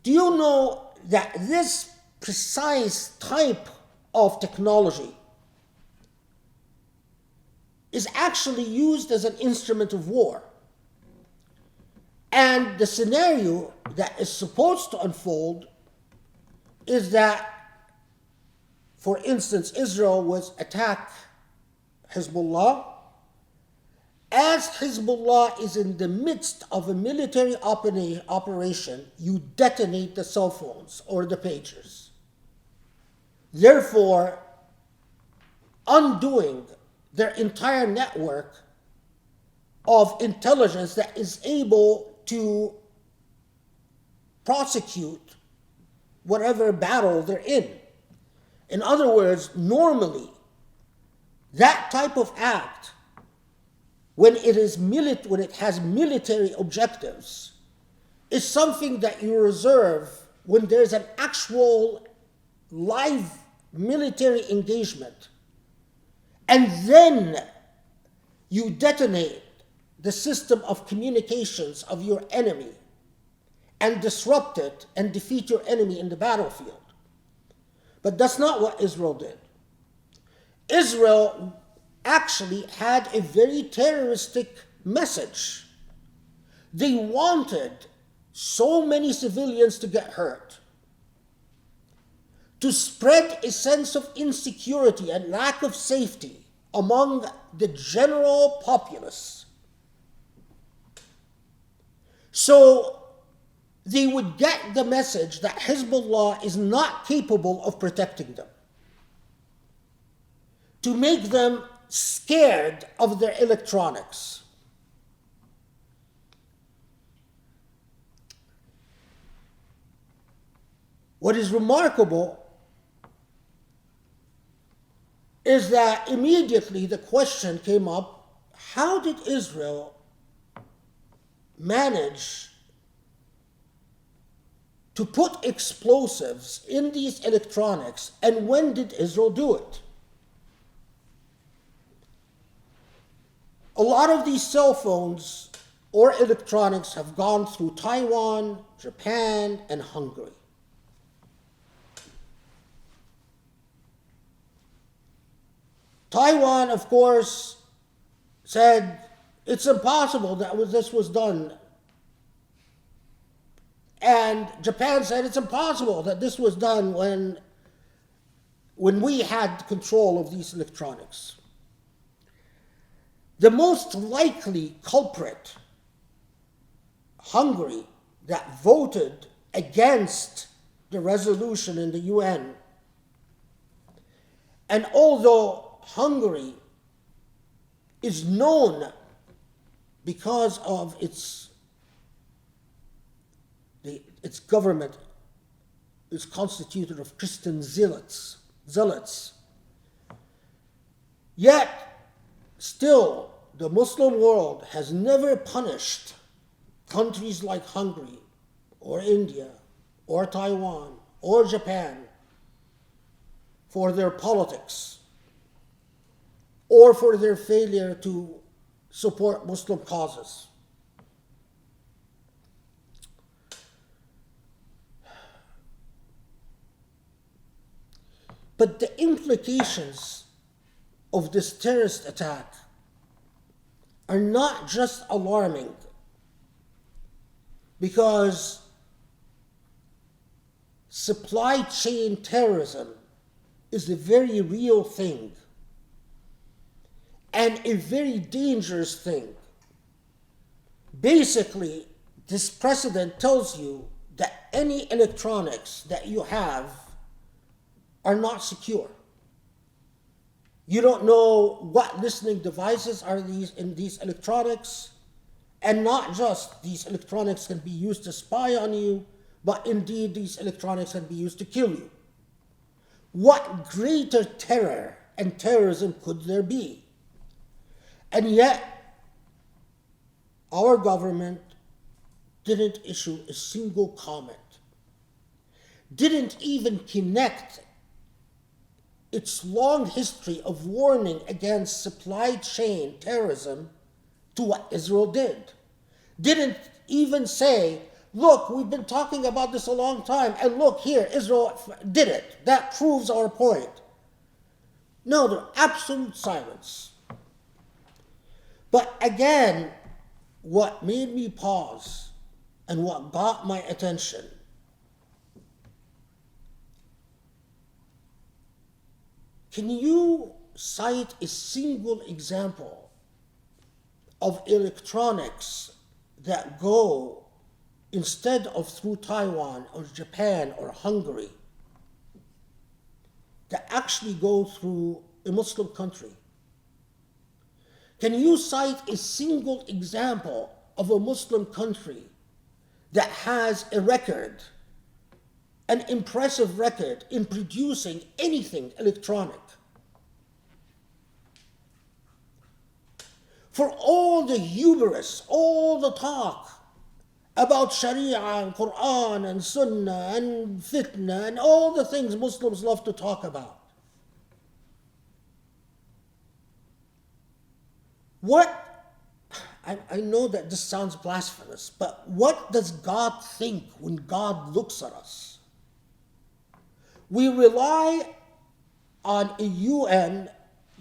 do you know that this precise type of technology is actually used as an instrument of war? And the scenario that is supposed to unfold is that, for instance, Israel was attacked Hezbollah. As Hezbollah is in the midst of a military operation, you detonate the cell phones or the pagers. Therefore, undoing their entire network of intelligence that is able to prosecute whatever battle they're in. In other words, normally, that type of act, when it has military objectives, is something that you reserve when there's an actual live military engagement. And then you detonate the system of communications of your enemy and disrupt it and defeat your enemy in the battlefield. But that's not what Israel did. Israel actually had a very terroristic message. They wanted so many civilians to get hurt, to spread a sense of insecurity and lack of safety among the general populace. So they would get the message that Hezbollah is not capable of protecting them, to make them scared of their electronics. What is remarkable is that immediately the question came up, how did Israel manage to put explosives in these electronics, and when did Israel do it? A lot of these cell phones or electronics have gone through Taiwan, Japan, and Hungary. Taiwan, of course, said it's impossible that this was done. And Japan said it's impossible that this was done when when we had control of these electronics, the most likely culprit, Hungary, that voted against the resolution in the UN, and although Hungary is known because of its government is constituted of Christian zealots, yet still the Muslim world has never punished countries like Hungary or India or Taiwan or Japan for their politics or for their failure to support Muslim causes. But the implications of this terrorist attack are not just alarming, because supply chain terrorism is a very real thing and a very dangerous thing. Basically, this precedent tells you that any electronics that you have are not secure. You don't know what listening devices are in these electronics, and not just these electronics can be used to spy on you, but indeed these electronics can be used to kill you. What greater terror and terrorism could there be? And yet, our government didn't issue a single comment, didn't even connect its long history of warning against supply chain terrorism to what Israel did. Didn't even say, look, we've been talking about this a long time, and look here, Israel did it. That proves our point. No, there's absolute silence. But again, what made me pause and what got my attention can you cite a single example of electronics that go, instead of through Taiwan or Japan or Hungary, that actually go through a Muslim country? Can you cite a single example of a Muslim country that has a record, an impressive record in producing anything electronic? For all the hubris, all the talk about Sharia and Quran and Sunnah and fitna and all the things Muslims love to talk about, I know that this sounds blasphemous, but what does God think when God looks at us? We rely on a UN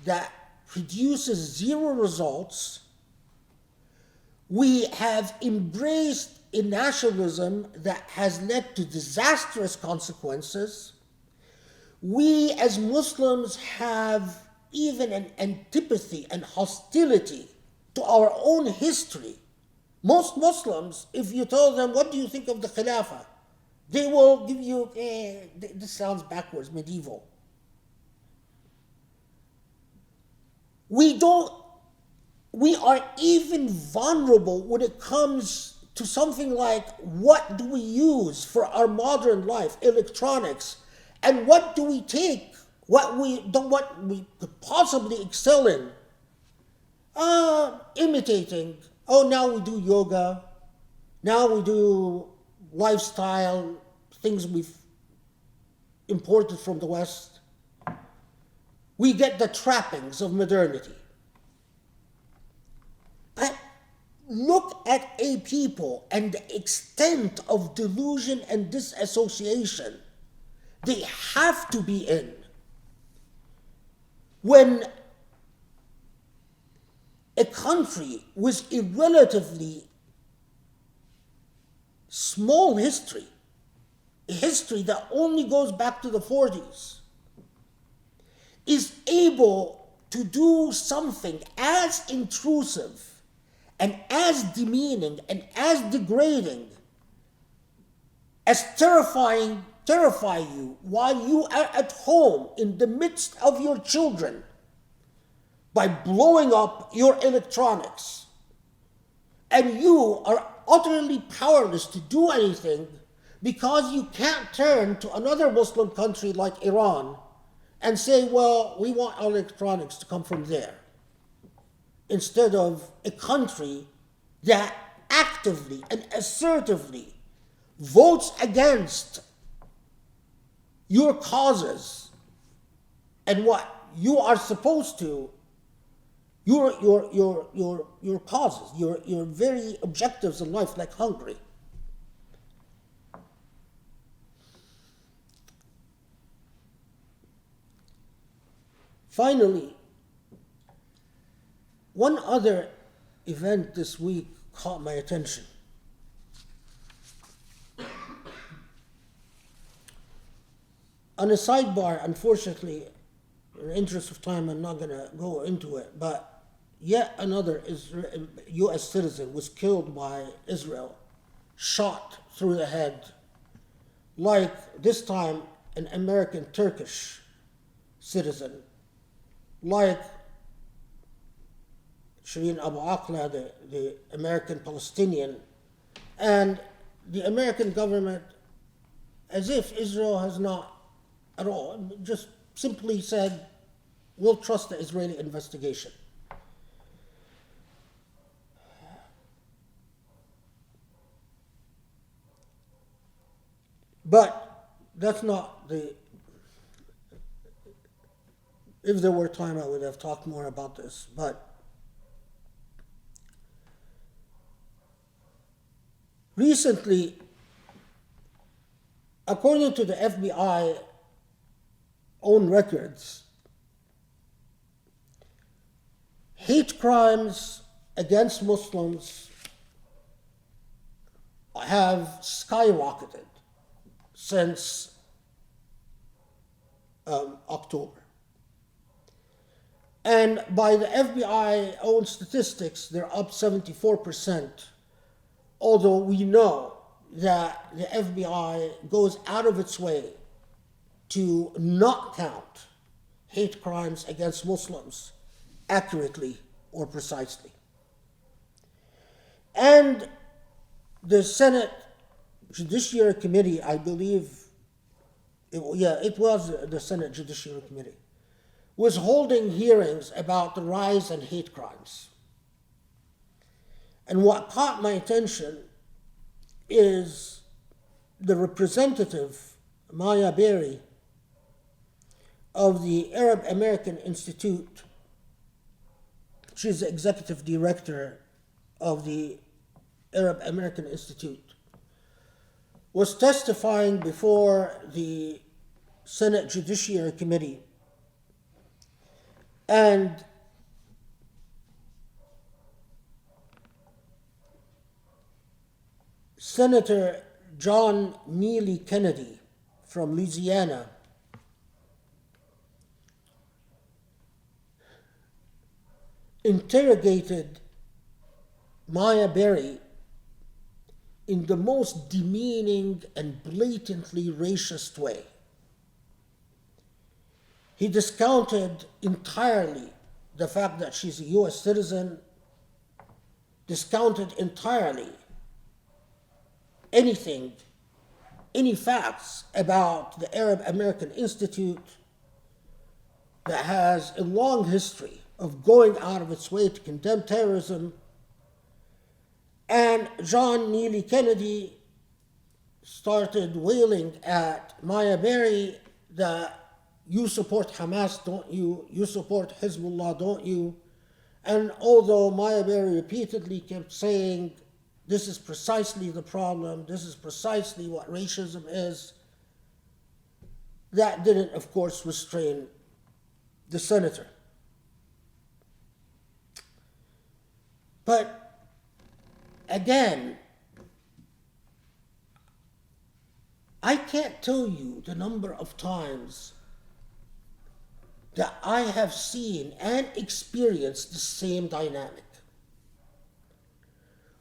that produces zero results. We have embraced a nationalism that has led to disastrous consequences. We as Muslims have even an antipathy and hostility to our own history. Most Muslims, if you tell them, what do you think of the Khilafah? They will give you, this sounds backwards, medieval. We are even vulnerable when it comes to something like, what do we use for our modern life, electronics, and what do we take, what we could possibly excel in? Imitating. Oh, now we do yoga. Now we do lifestyle, things we've imported from the West. We get the trappings of modernity. But look at a people and the extent of delusion and disassociation they have to be in when a country with a relatively small history, a history that only goes back to the 40s, is able to do something as intrusive and as demeaning and as degrading as terrify you while you are at home in the midst of your children by blowing up your electronics, and you are utterly powerless to do anything because you can't turn to another Muslim country like Iran and say, well, we want our electronics to come from there, instead of a country that actively and assertively votes against your causes and what you are supposed to, your causes, your very objectives in life, like Hungary. Finally, one other event this week caught my attention. On a sidebar, unfortunately, in the interest of time, I'm not going to go into it, but yet another U.S. citizen was killed by Israel, shot through the head, like this time an American Turkish citizen, like Shireen Abu Akleh, the American Palestinian, and the American government, as if Israel has not at all, just simply said, we'll trust the Israeli investigation. But that's not the... If there were time, I would have talked more about this. But recently, according to the FBI own records, hate crimes against Muslims have skyrocketed since October. And by the FBI own statistics, they're up 74%, although we know that the FBI goes out of its way to not count hate crimes against Muslims accurately or precisely. And the Senate Judiciary Committee, I believe, it was the Senate Judiciary Committee, was holding hearings about the rise in hate crimes. And what caught my attention is the representative, Maya Berry, of the Arab American Institute. She's the executive director of the Arab American Institute, was testifying before the Senate Judiciary Committee. And Senator John Neely Kennedy from Louisiana interrogated Maya Berry in the most demeaning and blatantly racist way. He discounted entirely the fact that she's a U.S. citizen, discounted entirely any facts about the Arab American Institute that has a long history of going out of its way to condemn terrorism. And John Neely Kennedy started wailing at Maya Berry that you support Hamas, don't you? You support Hezbollah, don't you? And although Maya Berry repeatedly kept saying, this is precisely the problem, this is precisely what racism is, that didn't, of course, restrain the senator. But again, I can't tell you the number of times that I have seen and experienced the same dynamic.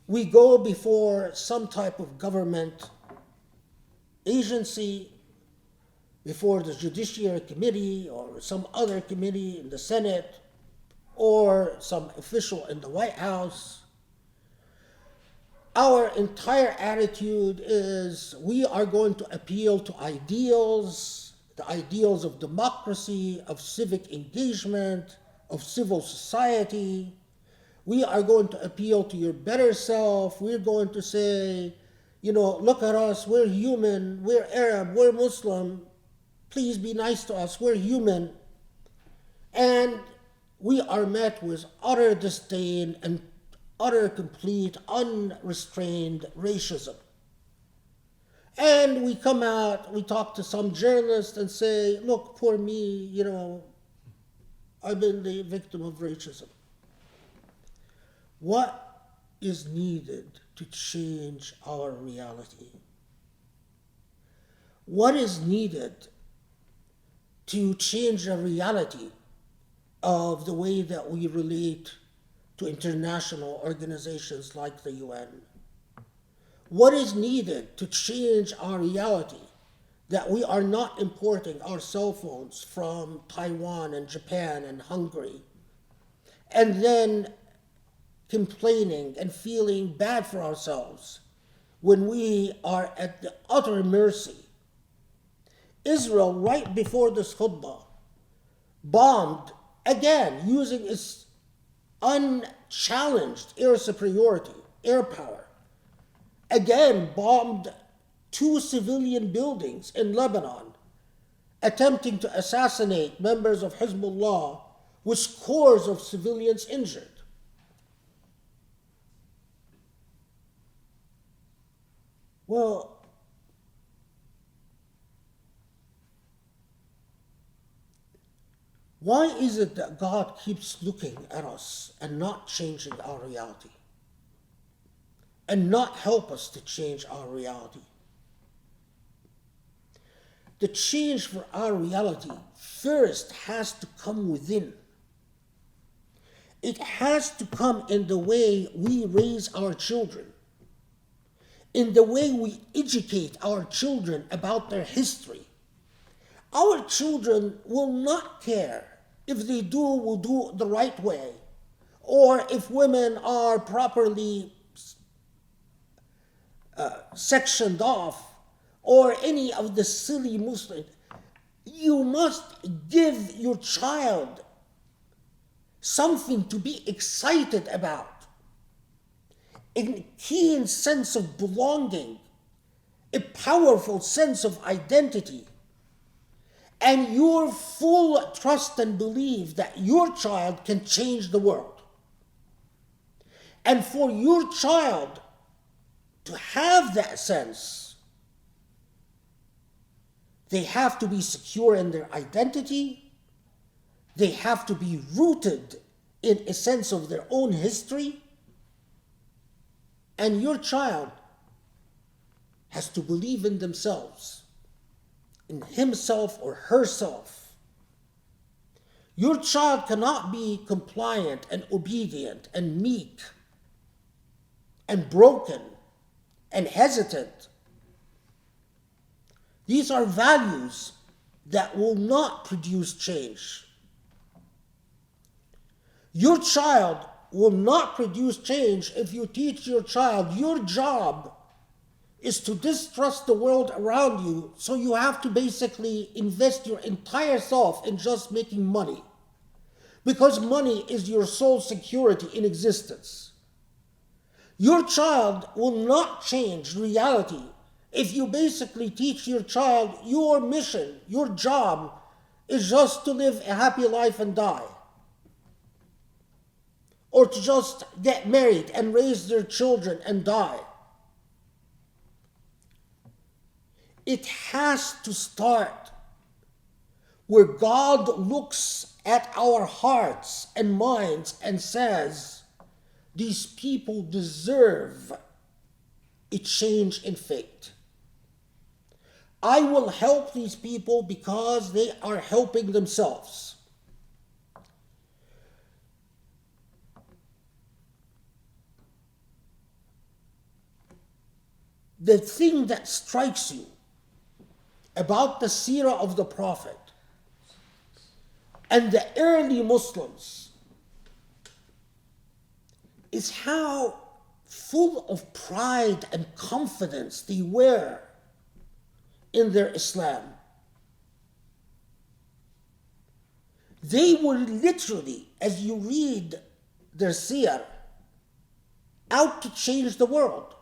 We go before some type of government agency, before the Judiciary Committee or some other committee in the Senate or some official in the White House. Our entire attitude is we are going to appeal to ideals, the ideals of democracy, of civic engagement, of civil society. We are going to appeal to your better self. We're going to say, look at us, we're human, we're Arab, we're Muslim. Please be nice to us, we're human. And we are met with utter disdain and utter, complete, unrestrained racism. And we come out, we talk to some journalists and say, look, poor me, I've been the victim of racism. What is needed to change our reality? What is needed to change the reality of the way that we relate to international organizations like the UN? What is needed to change our reality that we are not importing our cell phones from Taiwan and Japan and Hungary, and then complaining and feeling bad for ourselves when we are at the utter mercy? Israel, right before this khutbah, bombed again using its unchallenged air superiority, air power, again bombed 2 civilian buildings in Lebanon, attempting to assassinate members of Hezbollah with scores of civilians injured. Well, why is it that God keeps looking at us and not changing our reality? And not help us to change our reality? The change for our reality first has to come within. It has to come in the way we raise our children, in the way we educate our children about their history. Our children will not care if they will do the right way, or if women are properly sectioned off, or any of the silly Muslim. You must give your child something to be excited about, a keen sense of belonging, a powerful sense of identity, and your full trust and belief that your child can change the world. And for your child to have that sense, they have to be secure in their identity. They have to be rooted in a sense of their own history. And your child has to believe in themselves, in himself or herself. Your child cannot be compliant and obedient and meek and broken and hesitant. These are values that will not produce change. Your child will not produce change if you teach your child your job is to distrust the world around you, so you have to basically invest your entire self in just making money, because money is your sole security in existence. Your child will not change reality if you basically teach your child your mission, your job is just to live a happy life and die, or to just get married and raise their children and die. It has to start where God looks at our hearts and minds and says, these people deserve a change in fate. I will help these people because they are helping themselves. the thing that strikes you about the seerah of the Prophet and the early Muslims is how full of pride and confidence they were in their Islam. They were literally, as you read their seerah, out to change the world.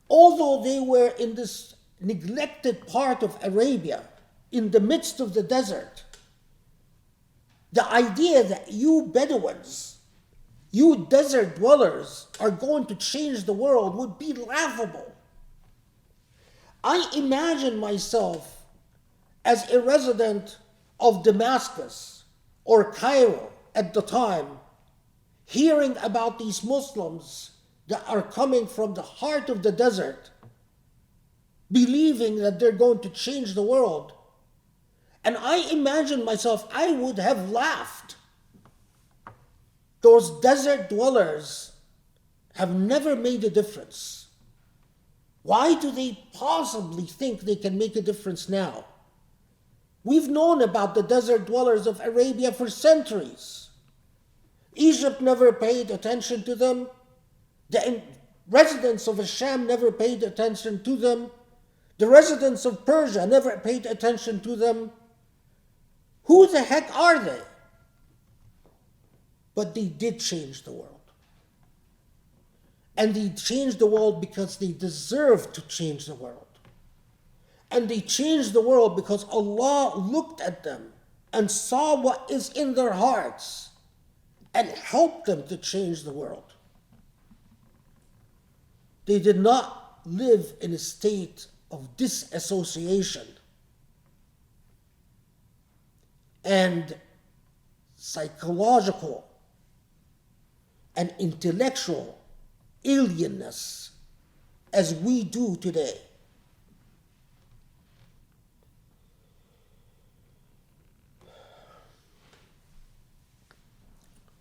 Although they were in this neglected part of Arabia, in the midst of the desert, the idea that you Bedouins, you desert dwellers, are going to change the world would be laughable. I imagine myself as a resident of Damascus or Cairo at the time, hearing about these Muslims that are coming from the heart of the desert, believing that they're going to change the world. And I imagine myself, I would have laughed. Those desert dwellers have never made a difference. Why do they possibly think they can make a difference now? We've known about the desert dwellers of Arabia for centuries. Egypt never paid attention to them. The residents of Asham never paid attention to them. The residents of Persia never paid attention to them. Who the heck are they? But they did change the world. And they changed the world because they deserved to change the world. And they changed the world because Allah looked at them and saw what is in their hearts and helped them to change the world. They did not live in a state of disassociation and psychological and intellectual alienness as we do today.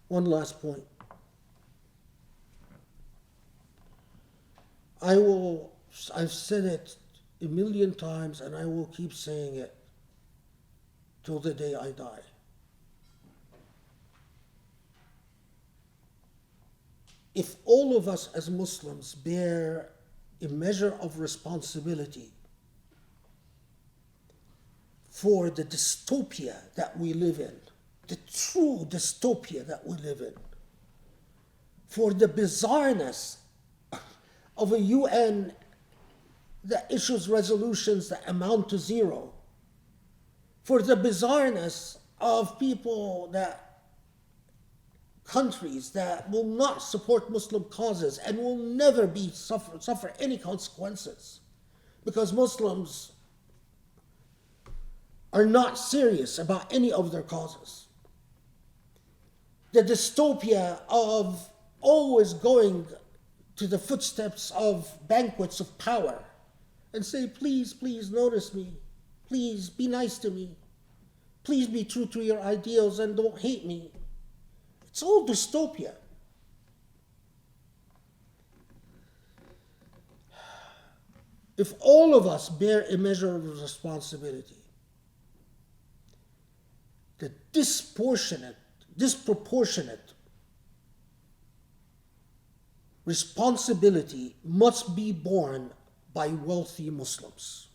One last point. I've said it a million times and I will keep saying it till the day I die. If all of us as Muslims bear a measure of responsibility for the dystopia that we live in, the true dystopia that we live in, for the bizarreness of a UN that issues resolutions that amount to zero, for the bizarreness of countries that will not support Muslim causes and will never suffer any consequences because Muslims are not serious about any of their causes. The dystopia of always going to the footsteps of banquets of power and say, please, please notice me. Please be nice to me. Please be true to your ideals and don't hate me. It's all dystopia. If all of us bear a measure of responsibility, the disproportionate responsibility must be borne by wealthy Muslims.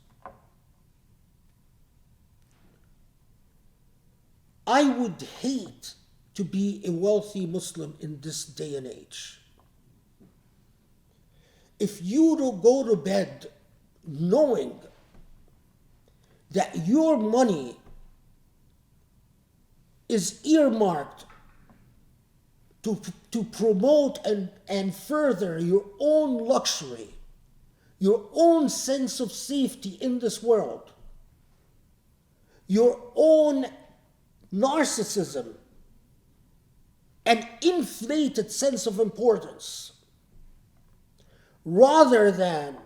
I would hate to be a wealthy Muslim in this day and age. If you don't go to bed knowing that your money is earmarked to promote and further your own luxury, your own sense of safety in this world, your own narcissism, an inflated sense of importance, rather than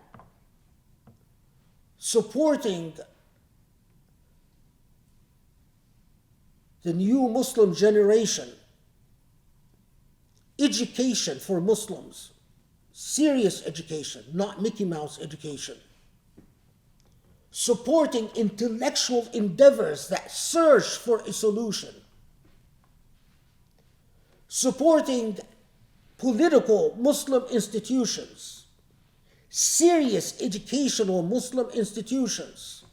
supporting the new Muslim generation, education for Muslims, serious education, not Mickey Mouse education. Supporting intellectual endeavors that search for a solution. Supporting political Muslim institutions, serious educational Muslim institutions.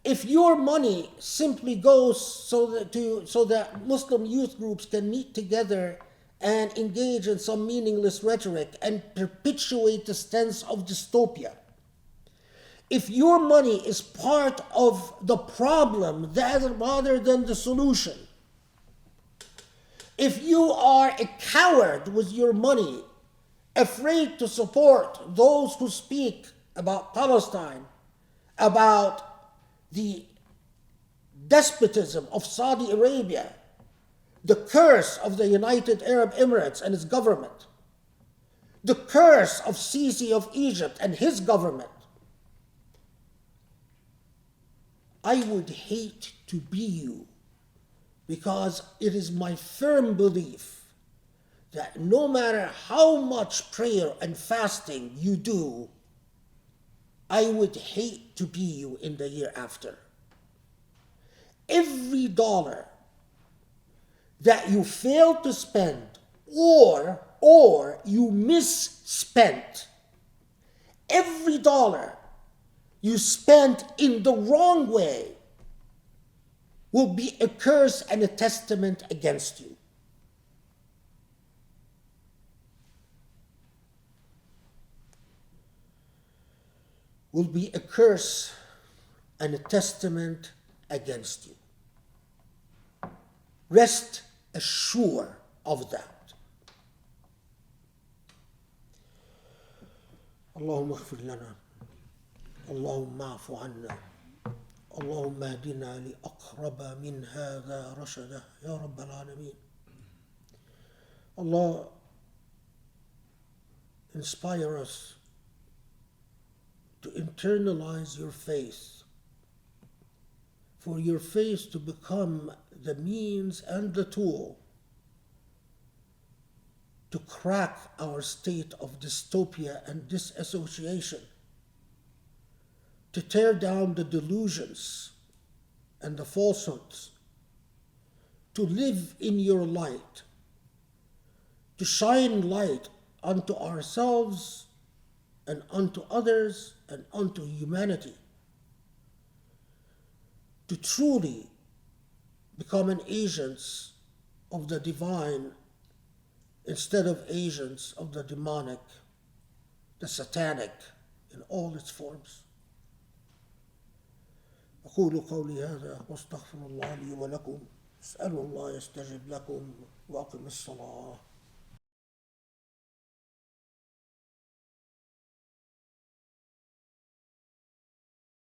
If your money simply goes so that Muslim youth groups can meet together and engage in some meaningless rhetoric and perpetuate the sense of dystopia, if your money is part of the problem rather than the solution, if you are a coward with your money, afraid to support those who speak about Palestine, about the despotism of Saudi Arabia, the curse of the United Arab Emirates and its government, the curse of Sisi of Egypt and his government, I would hate to be you, because it is my firm belief that no matter how much prayer and fasting you do, I would hate to be you in the year after. Every dollar that you fail to spend or you misspent, every dollar you spent in the wrong way will be a curse and a testament against you. Will be a curse and a testament against you. Rest assured of that. Allahumma ighfir lana. Allahumma afu anna. Allahumma hadina li aqraba min hadha rashada. Ya Rabbal Alameen. Allah, inspire us to internalize your faith, for your faith to become the means and the tool to crack our state of dystopia and disassociation, to tear down the delusions and the falsehoods, to live in your light, to shine light unto ourselves and unto others and unto humanity, to truly become an agents of the divine instead of agents of the demonic, the satanic in all its forms. أقول قولي هذا واستغفر الله لي ولكم. اسألوا الله يستجب لكم وأقم الصلاة.